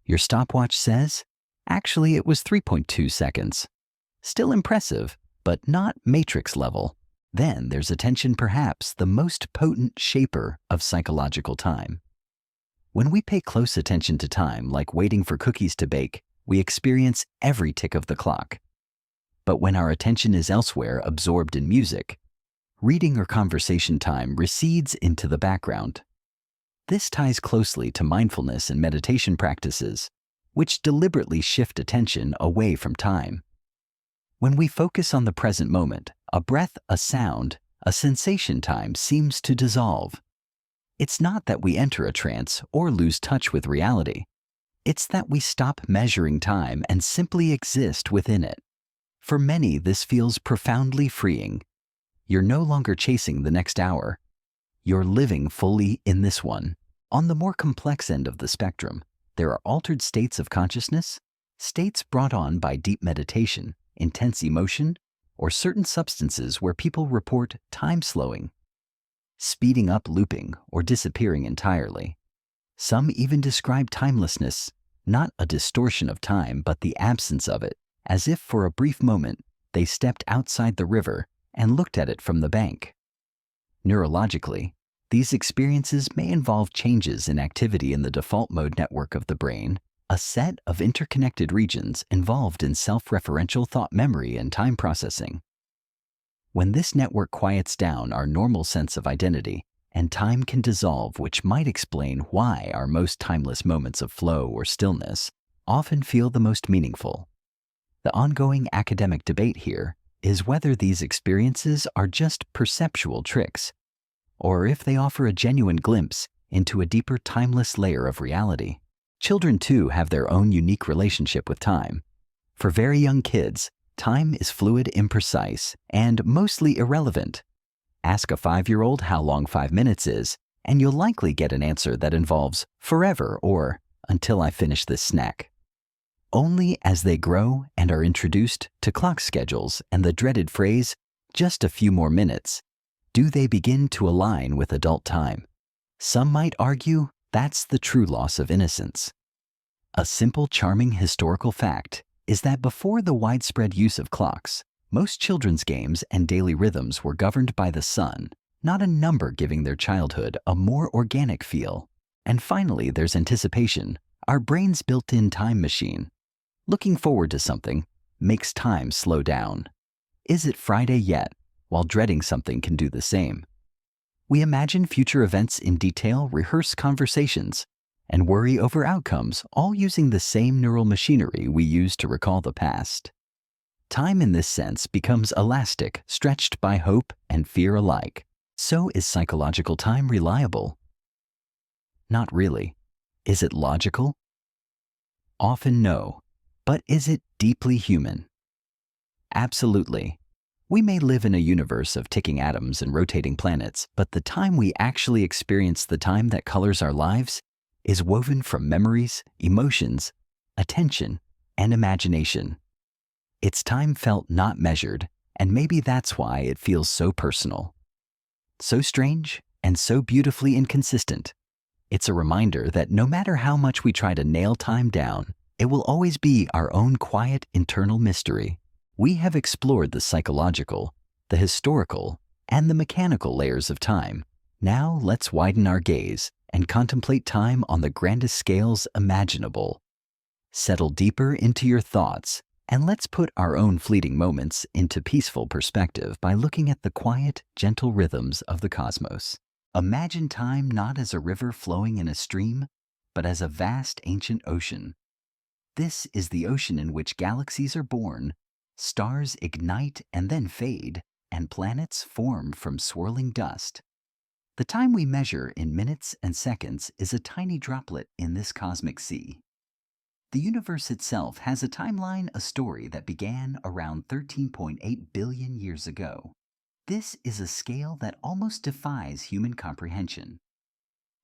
your stopwatch says, "Actually, it was 3.2 seconds. Still impressive, but not Matrix level." Then there's attention, perhaps the most potent shaper of psychological time. When we pay close attention to time, like waiting for cookies to bake, we experience every tick of the clock. But when our attention is elsewhere, absorbed in music, reading or conversation time recedes into the background. This ties closely to mindfulness and meditation practices, which deliberately shift attention away from time. When we focus on the present moment, a breath, a sound, a sensation, time seems to dissolve. It's not that we enter a trance or lose touch with reality. It's that we stop measuring time and simply exist within it. For many, this feels profoundly freeing. You're no longer chasing the next hour. You're living fully in this one. On the more complex end of the spectrum, there are altered states of consciousness, states brought on by deep meditation, intense emotion, or certain substances where people report time slowing, speeding up, looping, or disappearing entirely. Some even describe timelessness, not a distortion of time, but the absence of it, as if for a brief moment they stepped outside the river and looked at it from the bank. Neurologically, these experiences may involve changes in activity in the default mode network of the brain, a set of interconnected regions involved in self-referential thought memory and time processing. When this network quiets down, our normal sense of identity and time can dissolve, which might explain why our most timeless moments of flow or stillness often feel the most meaningful. The ongoing academic debate here is whether these experiences are just perceptual tricks, or if they offer a genuine glimpse into a deeper, timeless layer of reality. Children, too, have their own unique relationship with time. For very young kids, time is fluid, imprecise, and mostly irrelevant. Ask a 5-year-old how long 5 minutes is, and you'll likely get an answer that involves forever or until I finish this snack. Only as they grow and are introduced to clock schedules and the dreaded phrase, just a few more minutes, do they begin to align with adult time. Some might argue that's the true loss of innocence. A simple, charming historical fact is that before the widespread use of clocks, most children's games and daily rhythms were governed by the sun, not a number, giving their childhood a more organic feel. And finally, there's anticipation, our brain's built-in time machine. Looking forward to something makes time slow down. Is it Friday yet? While dreading something can do the same. We imagine future events in detail, rehearse conversations, and worry over outcomes, all using the same neural machinery we use to recall the past. Time in this sense becomes elastic, stretched by hope and fear alike. So is psychological time reliable? Not really. Is it logical? Often no. But is it deeply human? Absolutely. We may live in a universe of ticking atoms and rotating planets, but the time we actually experience, the time that colors our lives, is woven from memories, emotions, attention, and imagination. It's time felt, not measured, and maybe that's why it feels so personal. So strange and so beautifully inconsistent. It's a reminder that no matter how much we try to nail time down, it will always be our own quiet internal mystery. We have explored the psychological, the historical, and the mechanical layers of time. Now let's widen our gaze and contemplate time on the grandest scales imaginable. Settle deeper into your thoughts, and let's put our own fleeting moments into peaceful perspective by looking at the quiet, gentle rhythms of the cosmos. Imagine time not as a river flowing in a stream, but as a vast ancient ocean. This is the ocean in which galaxies are born, stars ignite and then fade, and planets form from swirling dust. The time we measure in minutes and seconds is a tiny droplet in this cosmic sea. The universe itself has a timeline, a story that began around 13.8 billion years ago. This is a scale that almost defies human comprehension.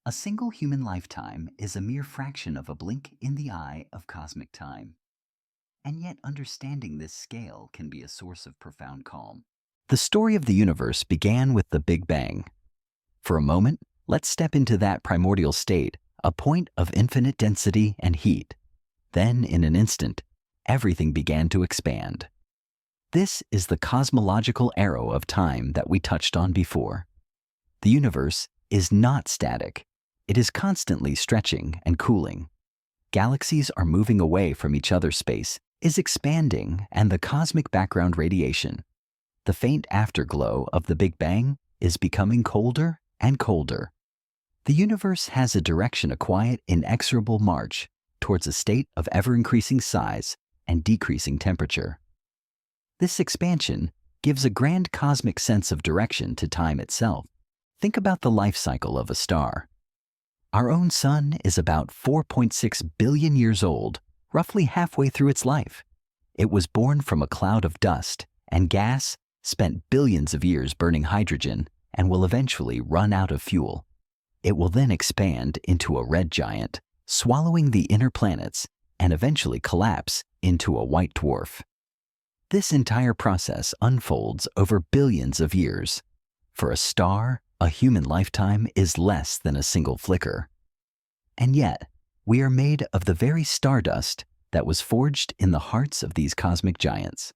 A single human lifetime is a mere fraction of a blink in the eye of cosmic time. And yet understanding this scale can be a source of profound calm. The story of the universe began with the Big Bang. For a moment, let's step into that primordial state, a point of infinite density and heat. Then, in an instant, everything began to expand. This is the cosmological arrow of time that we touched on before. The universe is not static. It is constantly stretching and cooling. Galaxies are moving away from each other's space, is expanding, and the cosmic background radiation, the faint afterglow of the Big Bang, is becoming colder and colder. The universe has a direction, a quiet, inexorable march towards a state of ever-increasing size and decreasing temperature. This expansion gives a grand cosmic sense of direction to time itself. Think about the life cycle of a star. Our own sun is about 4.6 billion years old, roughly halfway through its life. It was born from a cloud of dust and gas, spent billions of years burning hydrogen, and will eventually run out of fuel. It will then expand into a red giant, swallowing the inner planets, and eventually collapse into a white dwarf. This entire process unfolds over billions of years. For a star, a human lifetime is less than a single flicker. And yet, we are made of the very stardust that was forged in the hearts of these cosmic giants.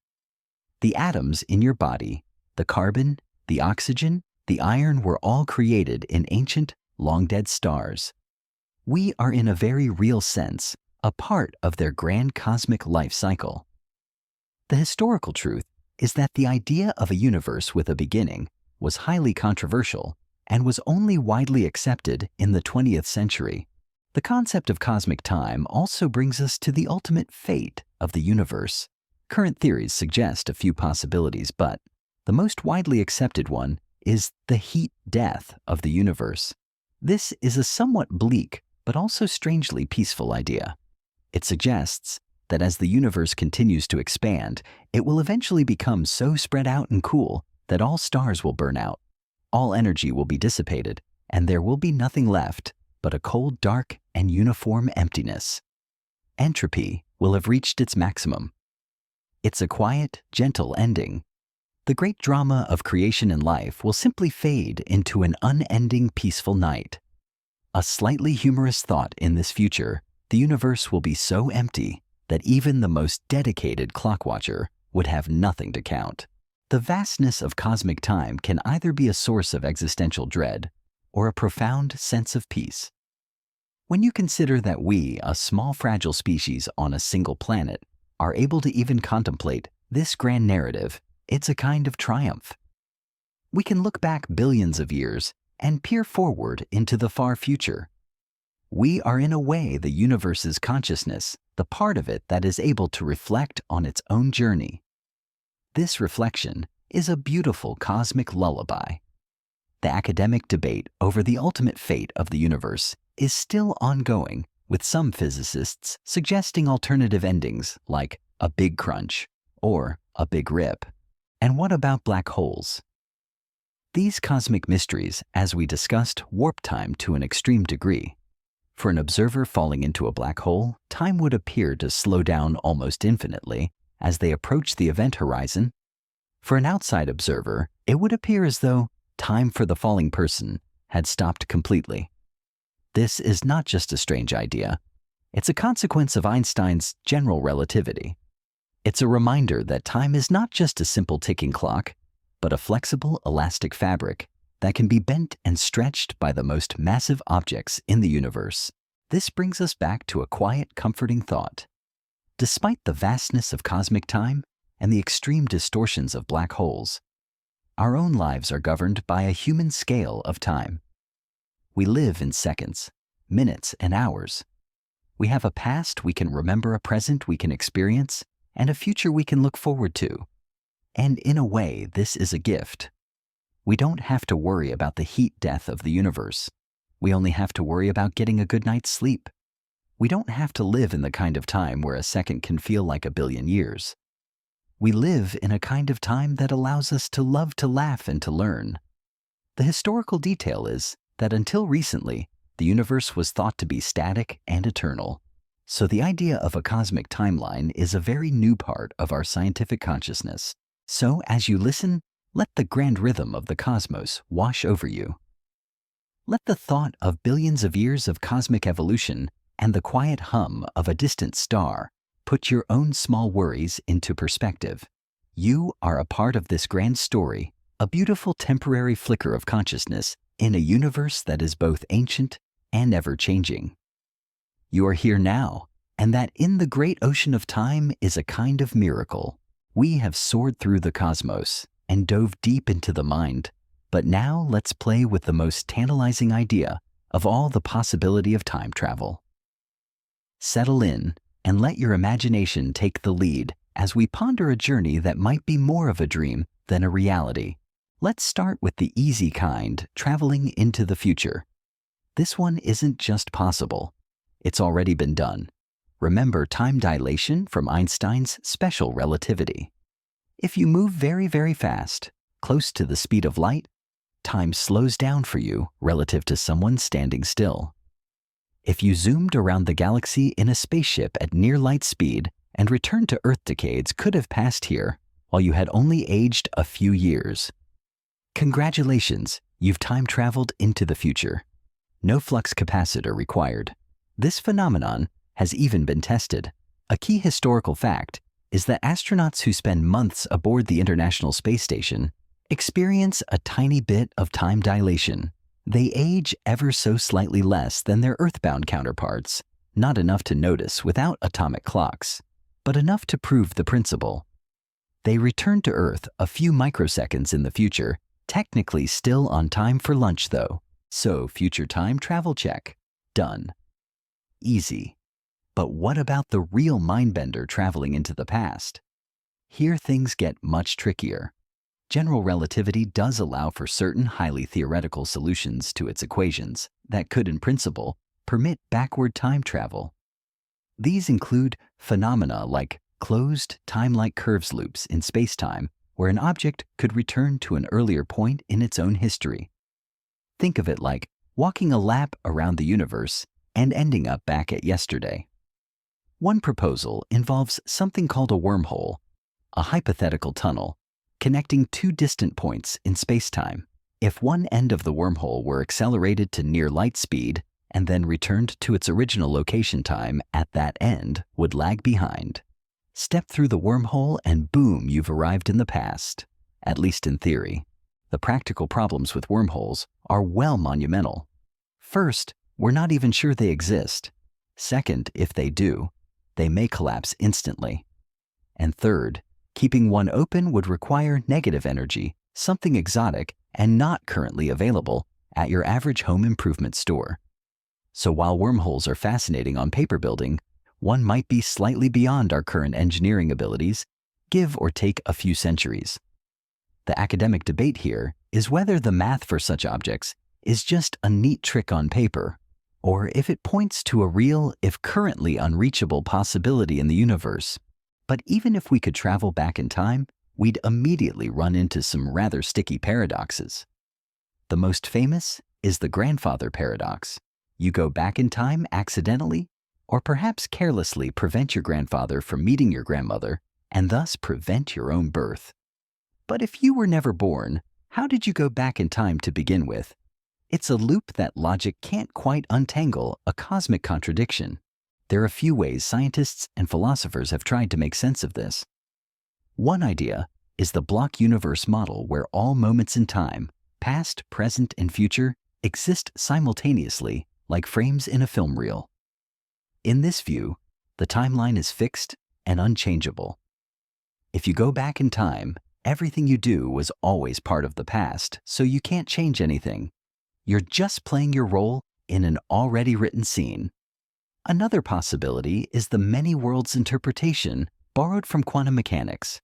The atoms in your body, the carbon, the oxygen, the iron were all created in ancient, long-dead stars. We are in a very real sense a part of their grand cosmic life cycle. The historical truth is that the idea of a universe with a beginning was highly controversial and was only widely accepted in the 20th century. The concept of cosmic time also brings us to the ultimate fate of the universe. Current theories suggest a few possibilities, but the most widely accepted one is the heat death of the universe. This is a somewhat bleak but also strangely peaceful idea. It suggests that as the universe continues to expand, it will eventually become so spread out and cool that all stars will burn out, all energy will be dissipated, and there will be nothing left but a cold, dark, and uniform emptiness. Entropy will have reached its maximum. It's a quiet, gentle ending. The great drama of creation and life will simply fade into an unending peaceful night. A slightly humorous thought in this future, the universe will be so empty that even the most dedicated clock watcher would have nothing to count. The vastness of cosmic time can either be a source of existential dread or a profound sense of peace. When you consider that we, a small fragile species on a single planet, are able to even contemplate this grand narrative, it's a kind of triumph. We can look back billions of years and peer forward into the far future. We are in a way the universe's consciousness, the part of it that is able to reflect on its own journey. This reflection is a beautiful cosmic lullaby. The academic debate over the ultimate fate of the universe is still ongoing, with some physicists suggesting alternative endings like a big crunch or a big rip. And what about black holes? These cosmic mysteries, as we discussed, warp time to an extreme degree. For an observer falling into a black hole, time would appear to slow down almost infinitely as they approach the event horizon. For an outside observer, it would appear as though time for the falling person had stopped completely. This is not just a strange idea. It's a consequence of Einstein's general relativity. It's a reminder that time is not just a simple ticking clock, but a flexible, elastic fabric that can be bent and stretched by the most massive objects in the universe. This brings us back to a quiet, comforting thought. Despite the vastness of cosmic time and the extreme distortions of black holes, our own lives are governed by a human scale of time. We live in seconds, minutes, and hours. We have a past we can remember, a present we can experience, and a future we can look forward to. And in a way, this is a gift. We don't have to worry about the heat death of the universe. We only have to worry about getting a good night's sleep. We don't have to live in the kind of time where a second can feel like a billion years. We live in a kind of time that allows us to love, to laugh, and to learn. The historical detail is that until recently, the universe was thought to be static and eternal. So the idea of a cosmic timeline is a very new part of our scientific consciousness. So as you listen, let the grand rhythm of the cosmos wash over you. Let the thought of billions of years of cosmic evolution and the quiet hum of a distant star put your own small worries into perspective. You are a part of this grand story, a beautiful temporary flicker of consciousness in a universe that is both ancient and ever-changing. You are here now, and that in the great ocean of time is a kind of miracle. We have soared through the cosmos and dove deep into the mind, but now let's play with the most tantalizing idea of all, the possibility of time travel. Settle in and let your imagination take the lead as we ponder a journey that might be more of a dream than a reality. Let's start with the easy kind, traveling into the future. This one isn't just possible. It's already been done. Remember time dilation from Einstein's special relativity. If you move very, very fast, close to the speed of light, time slows down for you relative to someone standing still. If you zoomed around the galaxy in a spaceship at near light speed and returned to Earth, decades could have passed here while you had only aged a few years. Congratulations, you've time traveled into the future. No flux capacitor required. This phenomenon has even been tested. A key historical fact is that astronauts who spend months aboard the International Space Station experience a tiny bit of time dilation. They age ever so slightly less than their Earthbound counterparts, not enough to notice without atomic clocks, but enough to prove the principle. They return to Earth a few microseconds in the future, technically still on time for lunch though. So future time travel check. Done. Easy. But what about the real mindbender traveling into the past? Here things get much trickier. General relativity does allow for certain highly theoretical solutions to its equations that could, in principle, permit backward time travel. These include phenomena like closed time-like curves loops in spacetime, where an object could return to an earlier point in its own history. Think of it like walking a lap around the universe and ending up back at yesterday. One proposal involves something called a wormhole, a hypothetical tunnel connecting two distant points in spacetime. If one end of the wormhole were accelerated to near light speed and then returned to its original location time at that end would lag behind. Step through the wormhole and boom, you've arrived in the past, at least in theory. The practical problems with wormholes are well monumental. First, we're not even sure they exist. Second, if they do, they may collapse instantly. And third, keeping one open would require negative energy, something exotic and not currently available at your average home improvement store. So while wormholes are fascinating on paper building, one might be slightly beyond our current engineering abilities, give or take a few centuries. The academic debate here is whether the math for such objects is just a neat trick on paper, or if it points to a real, if currently unreachable possibility in the universe. But even if we could travel back in time, we'd immediately run into some rather sticky paradoxes. The most famous is the grandfather paradox. You go back in time accidentally, or perhaps carelessly prevent your grandfather from meeting your grandmother, and thus prevent your own birth. But if you were never born, how did you go back in time to begin with? It's a loop that logic can't quite untangle, a cosmic contradiction. There are a few ways scientists and philosophers have tried to make sense of this. One idea is the block universe model where all moments in time, past, present, and future, exist simultaneously like frames in a film reel. In this view, the timeline is fixed and unchangeable. If you go back in time, everything you do was always part of the past, so you can't change anything. You're just playing your role in an already written scene. Another possibility is the many worlds interpretation borrowed from quantum mechanics.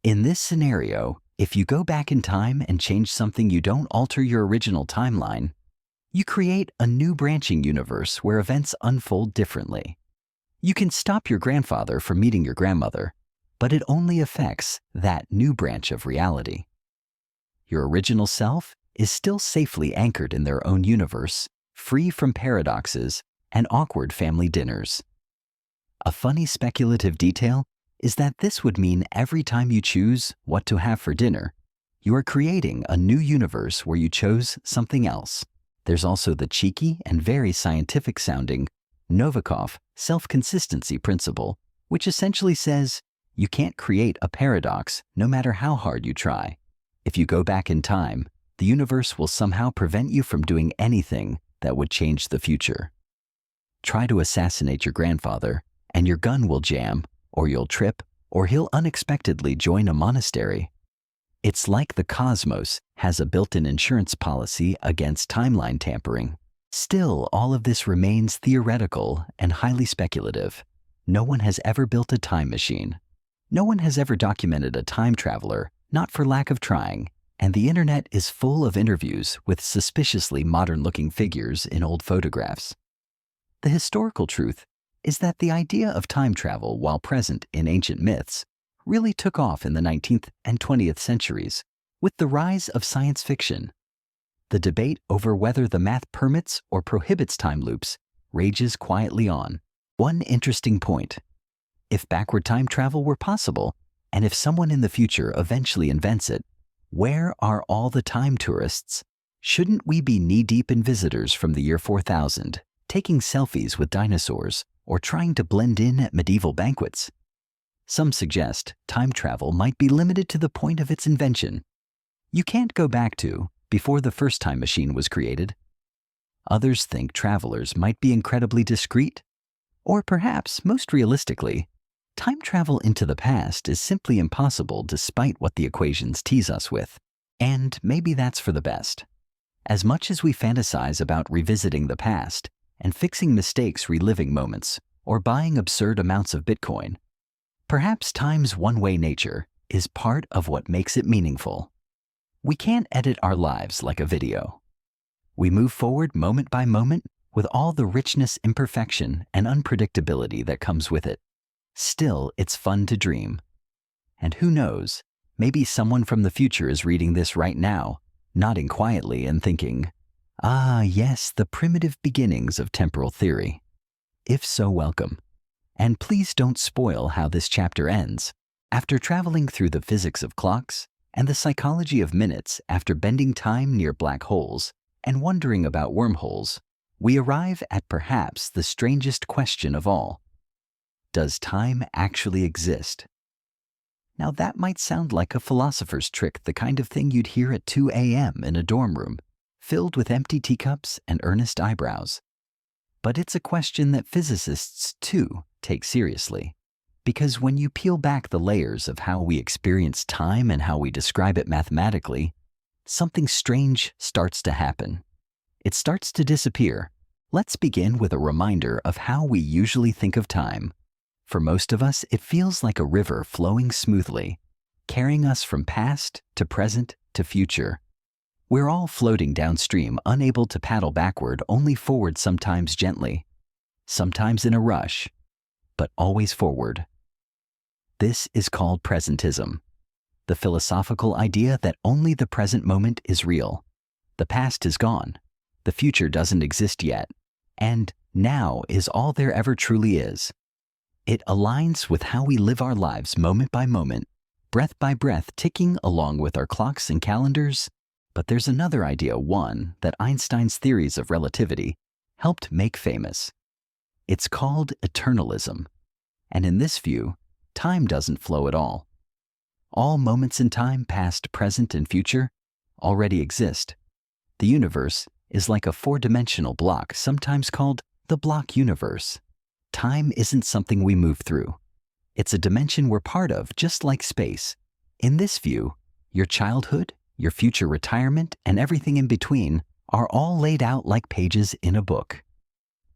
In this scenario, if you go back in time and change something, you don't alter your original timeline. You create a new branching universe where events unfold differently. You can stop your grandfather from meeting your grandmother, but it only affects that new branch of reality. Your original self is still safely anchored in their own universe, free from paradoxes and awkward family dinners. A funny speculative detail is that this would mean every time you choose what to have for dinner, you are creating a new universe where you chose something else. There's also the cheeky and very scientific-sounding Novikov self-consistency principle, which essentially says you can't create a paradox no matter how hard you try. If you go back in time, the universe will somehow prevent you from doing anything that would change the future. Try to assassinate your grandfather, and your gun will jam, or you'll trip, or he'll unexpectedly join a monastery. It's like the cosmos has a built-in insurance policy against timeline tampering. Still, all of this remains theoretical and highly speculative. No one has ever built a time machine. No one has ever documented a time traveler, not for lack of trying, and the internet is full of interviews with suspiciously modern-looking figures in old photographs. The historical truth is that the idea of time travel, while present in ancient myths, really took off in the 19th and 20th centuries with the rise of science fiction. The debate over whether the math permits or prohibits time loops rages quietly on. One interesting point: if backward time travel were possible, and if someone in the future eventually invents it, where are all the time tourists? Shouldn't we be knee-deep in visitors from the year 4000, taking selfies with dinosaurs or trying to blend in at medieval banquets? Some suggest time travel might be limited to the point of its invention. You can't go back to before the first time machine was created. Others think travelers might be incredibly discreet. Or perhaps, most realistically, time travel into the past is simply impossible despite what the equations tease us with. And maybe that's for the best. As much as we fantasize about revisiting the past and fixing mistakes, reliving moments, or buying absurd amounts of Bitcoin, perhaps time's one-way nature is part of what makes it meaningful. We can't edit our lives like a video. We move forward moment by moment with all the richness, imperfection, and unpredictability that comes with it. Still, it's fun to dream. And who knows, maybe someone from the future is reading this right now, nodding quietly and thinking, "Ah, yes, the primitive beginnings of temporal theory." If so, welcome. And please don't spoil how this chapter ends. After traveling through the physics of clocks and the psychology of minutes after bending time near black holes and wondering about wormholes, we arrive at perhaps the strangest question of all. Does time actually exist? Now that might sound like a philosopher's trick, the kind of thing you'd hear at 2 a.m. in a dorm room, filled with empty teacups and earnest eyebrows. But it's a question that physicists, too, take seriously. Because when you peel back the layers of how we experience time and how we describe it mathematically, something strange starts to happen. It starts to disappear. Let's begin with a reminder of how we usually think of time. For most of us, it feels like a river flowing smoothly, carrying us from past to present to future. We're all floating downstream, unable to paddle backward, only forward, sometimes gently, sometimes in a rush, but always forward. This is called presentism, the philosophical idea that only the present moment is real. The past is gone, the future doesn't exist yet, and now is all there ever truly is. It aligns with how we live our lives moment by moment, breath by breath, ticking along with our clocks and calendars. But there's another idea, one that Einstein's theories of relativity helped make famous. It's called eternalism. And in this view, time doesn't flow at all. All moments in time, past, present, and future, already exist. The universe is like a four-dimensional block, sometimes called the block universe. Time isn't something we move through. It's a dimension we're part of, just like space. In this view, your childhood, your future retirement, and everything in between are all laid out like pages in a book.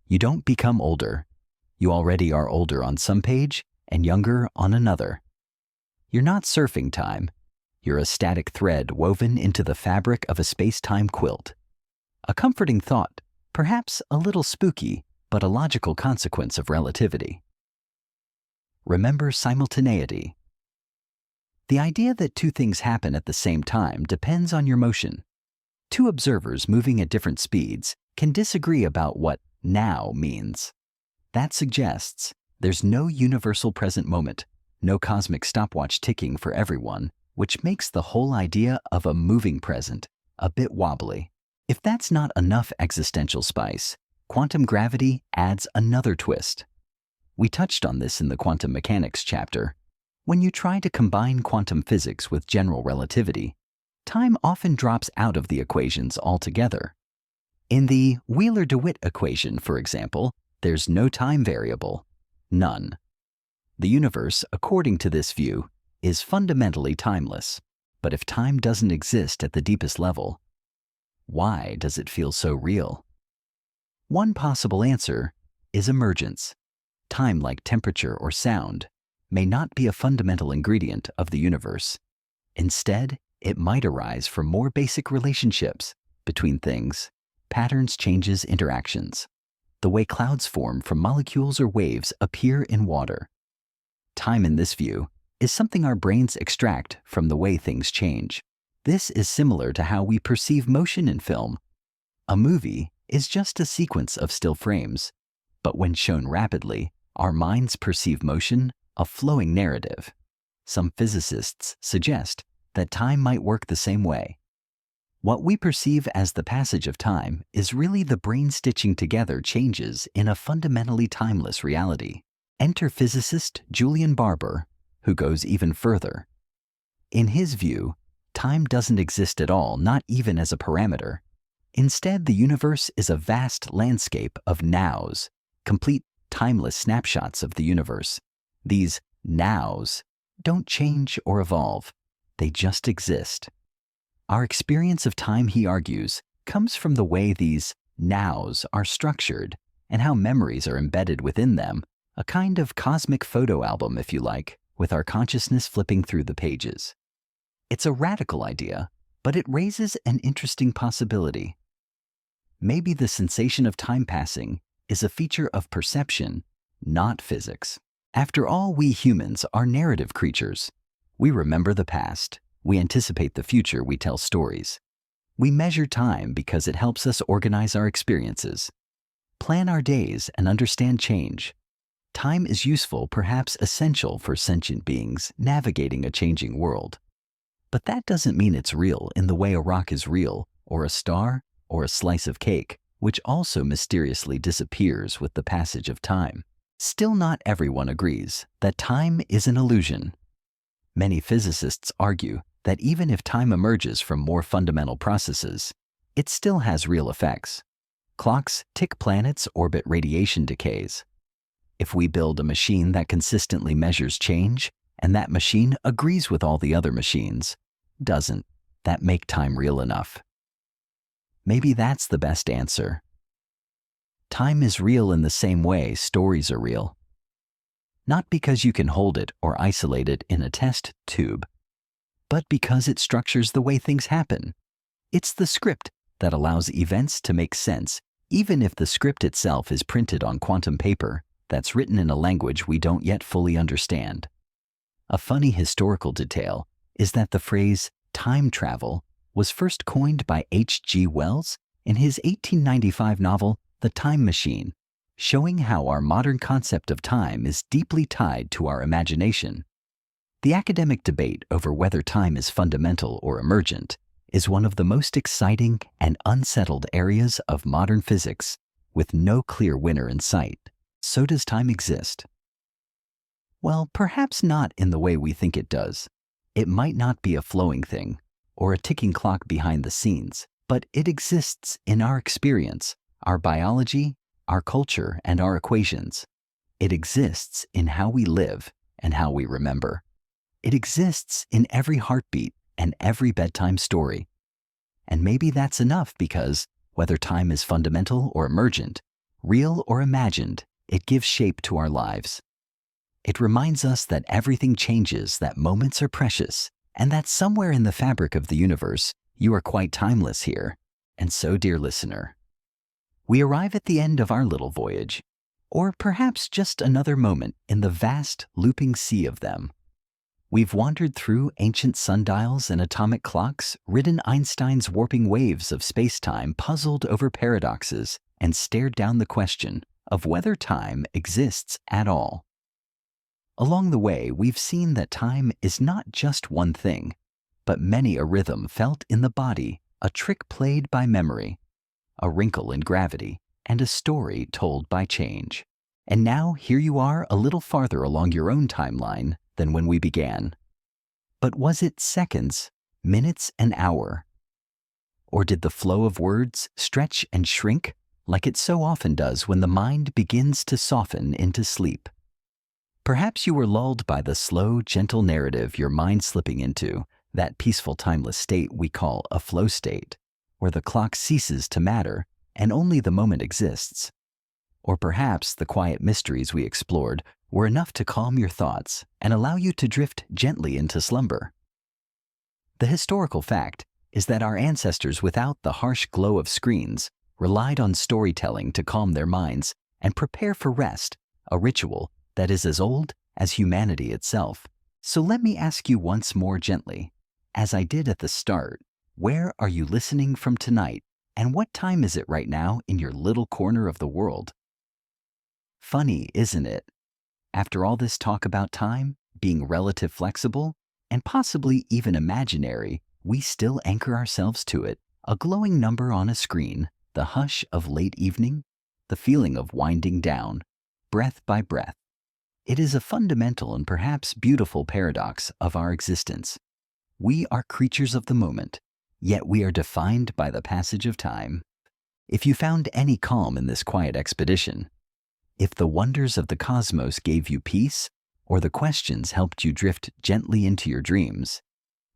You don't become older. You already are older on some page and younger on another. You're not surfing time. You're a static thread woven into the fabric of a space-time quilt. A comforting thought, perhaps a little spooky, but a logical consequence of relativity. Remember simultaneity. The idea that two things happen at the same time depends on your motion. Two observers moving at different speeds can disagree about what now means. That suggests there's no universal present moment, no cosmic stopwatch ticking for everyone, which makes the whole idea of a moving present a bit wobbly. If that's not enough existential spice, quantum gravity adds another twist. We touched on this in the quantum mechanics chapter. When you try to combine quantum physics with general relativity, time often drops out of the equations altogether. In the Wheeler-DeWitt equation, for example, there's no time variable, none. The universe, according to this view, is fundamentally timeless. But if time doesn't exist at the deepest level, why does it feel so real? One possible answer is emergence. Time, like temperature or sound, may not be a fundamental ingredient of the universe. Instead, it might arise from more basic relationships between things, patterns, changes, interactions. The way clouds form from molecules or waves appear in water. Time in this view is something our brains extract from the way things change. This is similar to how we perceive motion in film. A movie is just a sequence of still frames, but when shown rapidly, our minds perceive motion, a flowing narrative. Some physicists suggest that time might work the same way. What we perceive as the passage of time is really the brain stitching together changes in a fundamentally timeless reality. Enter physicist Julian Barbour, who goes even further. In his view, time doesn't exist at all, not even as a parameter. Instead, the universe is a vast landscape of nows, complete timeless snapshots of the universe. These nows don't change or evolve. They just exist. Our experience of time, he argues, comes from the way these nows are structured and how memories are embedded within them, a kind of cosmic photo album, if you like, with our consciousness flipping through the pages. It's a radical idea, but it raises an interesting possibility. Maybe the sensation of time passing is a feature of perception, not physics. After all, we humans are narrative creatures. We remember the past. We anticipate the future. We tell stories. We measure time because it helps us organize our experiences, plan our days, and understand change. Time is useful, perhaps essential for sentient beings navigating a changing world. But that doesn't mean it's real in the way a rock is real, or a star, or a slice of cake, which also mysteriously disappears with the passage of time. Still, not everyone agrees that time is an illusion. Many physicists argue that even if time emerges from more fundamental processes, it still has real effects. Clocks tick, planets orbit, radiation decays. If we build a machine that consistently measures change, and that machine agrees with all the other machines, doesn't that make time real enough? Maybe that's the best answer. Time is real in the same way stories are real. Not because you can hold it or isolate it in a test tube, but because it structures the way things happen. It's the script that allows events to make sense, even if the script itself is printed on quantum paper that's written in a language we don't yet fully understand. A funny historical detail is that the phrase time travel was first coined by H.G. Wells in his 1895 novel, The Time Machine, showing how our modern concept of time is deeply tied to our imagination. The academic debate over whether time is fundamental or emergent is one of the most exciting and unsettled areas of modern physics, with no clear winner in sight. So does time exist? Well, perhaps not in the way we think it does. It might not be a flowing thing, or a ticking clock behind the scenes, but it exists in our experience, our biology, our culture, and our equations. It exists in how we live and how we remember. It exists in every heartbeat and every bedtime story. And maybe that's enough because, whether time is fundamental or emergent, real or imagined, it gives shape to our lives. It reminds us that everything changes, that moments are precious, and that somewhere in the fabric of the universe, you are quite timeless here. And so, dear listener, we arrive at the end of our little voyage, or perhaps just another moment in the vast, looping sea of them. We've wandered through ancient sundials and atomic clocks, ridden Einstein's warping waves of space-time, puzzled over paradoxes, and stared down the question of whether time exists at all. Along the way, we've seen that time is not just one thing, but many a rhythm felt in the body, a trick played by memory, a wrinkle in gravity, and a story told by change. And now here you are, a little farther along your own timeline than when we began. But was it seconds, minutes, an hour? Or did the flow of words stretch and shrink like it so often does when the mind begins to soften into sleep? Perhaps you were lulled by the slow, gentle narrative your mind slipping into, that peaceful, timeless state we call a flow state, where the clock ceases to matter and only the moment exists. Or perhaps the quiet mysteries we explored were enough to calm your thoughts and allow you to drift gently into slumber. The historical fact is that our ancestors, without the harsh glow of screens, relied on storytelling to calm their minds and prepare for rest, a ritual that is as old as humanity itself. So let me ask you once more gently, as I did at the start, where are you listening from tonight, and what time is it right now in your little corner of the world? Funny, isn't it? After all this talk about time, being relative, flexible, and possibly even imaginary, we still anchor ourselves to it, a glowing number on a screen, the hush of late evening, the feeling of winding down, breath by breath. It is a fundamental and perhaps beautiful paradox of our existence. We are creatures of the moment, yet we are defined by the passage of time. If you found any calm in this quiet expedition, if the wonders of the cosmos gave you peace, or the questions helped you drift gently into your dreams,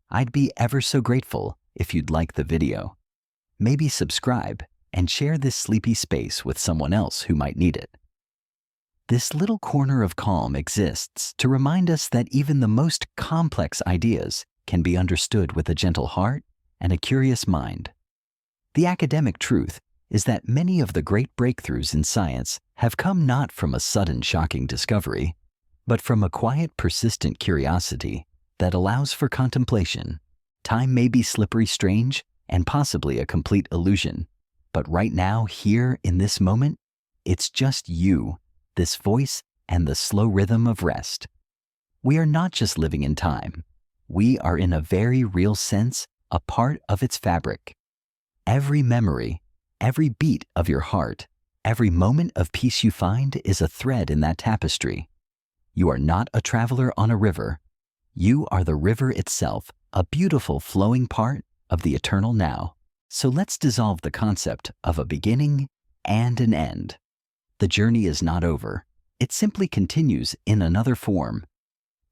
I'd be ever so grateful if you'd like the video. Maybe subscribe and share this sleepy space with someone else who might need it. This little corner of calm exists to remind us that even the most complex ideas can be understood with a gentle heart and a curious mind. The academic truth is that many of the great breakthroughs in science have come not from a sudden, shocking discovery, but from a quiet, persistent curiosity that allows for contemplation. Time may be slippery, strange, and possibly a complete illusion, but right now, here in this moment, it's just you, this voice and the slow rhythm of rest. We are not just living in time. We are in a very real sense a part of its fabric. Every memory, every beat of your heart, every moment of peace you find is a thread in that tapestry. You are not a traveler on a river. You are the river itself, a beautiful flowing part of the eternal now. So let's dissolve the concept of a beginning and an end. The journey is not over. It simply continues in another form.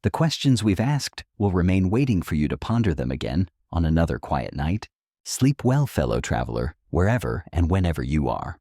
The questions we've asked will remain waiting for you to ponder them again on another quiet night. Sleep well, fellow traveler, wherever and whenever you are.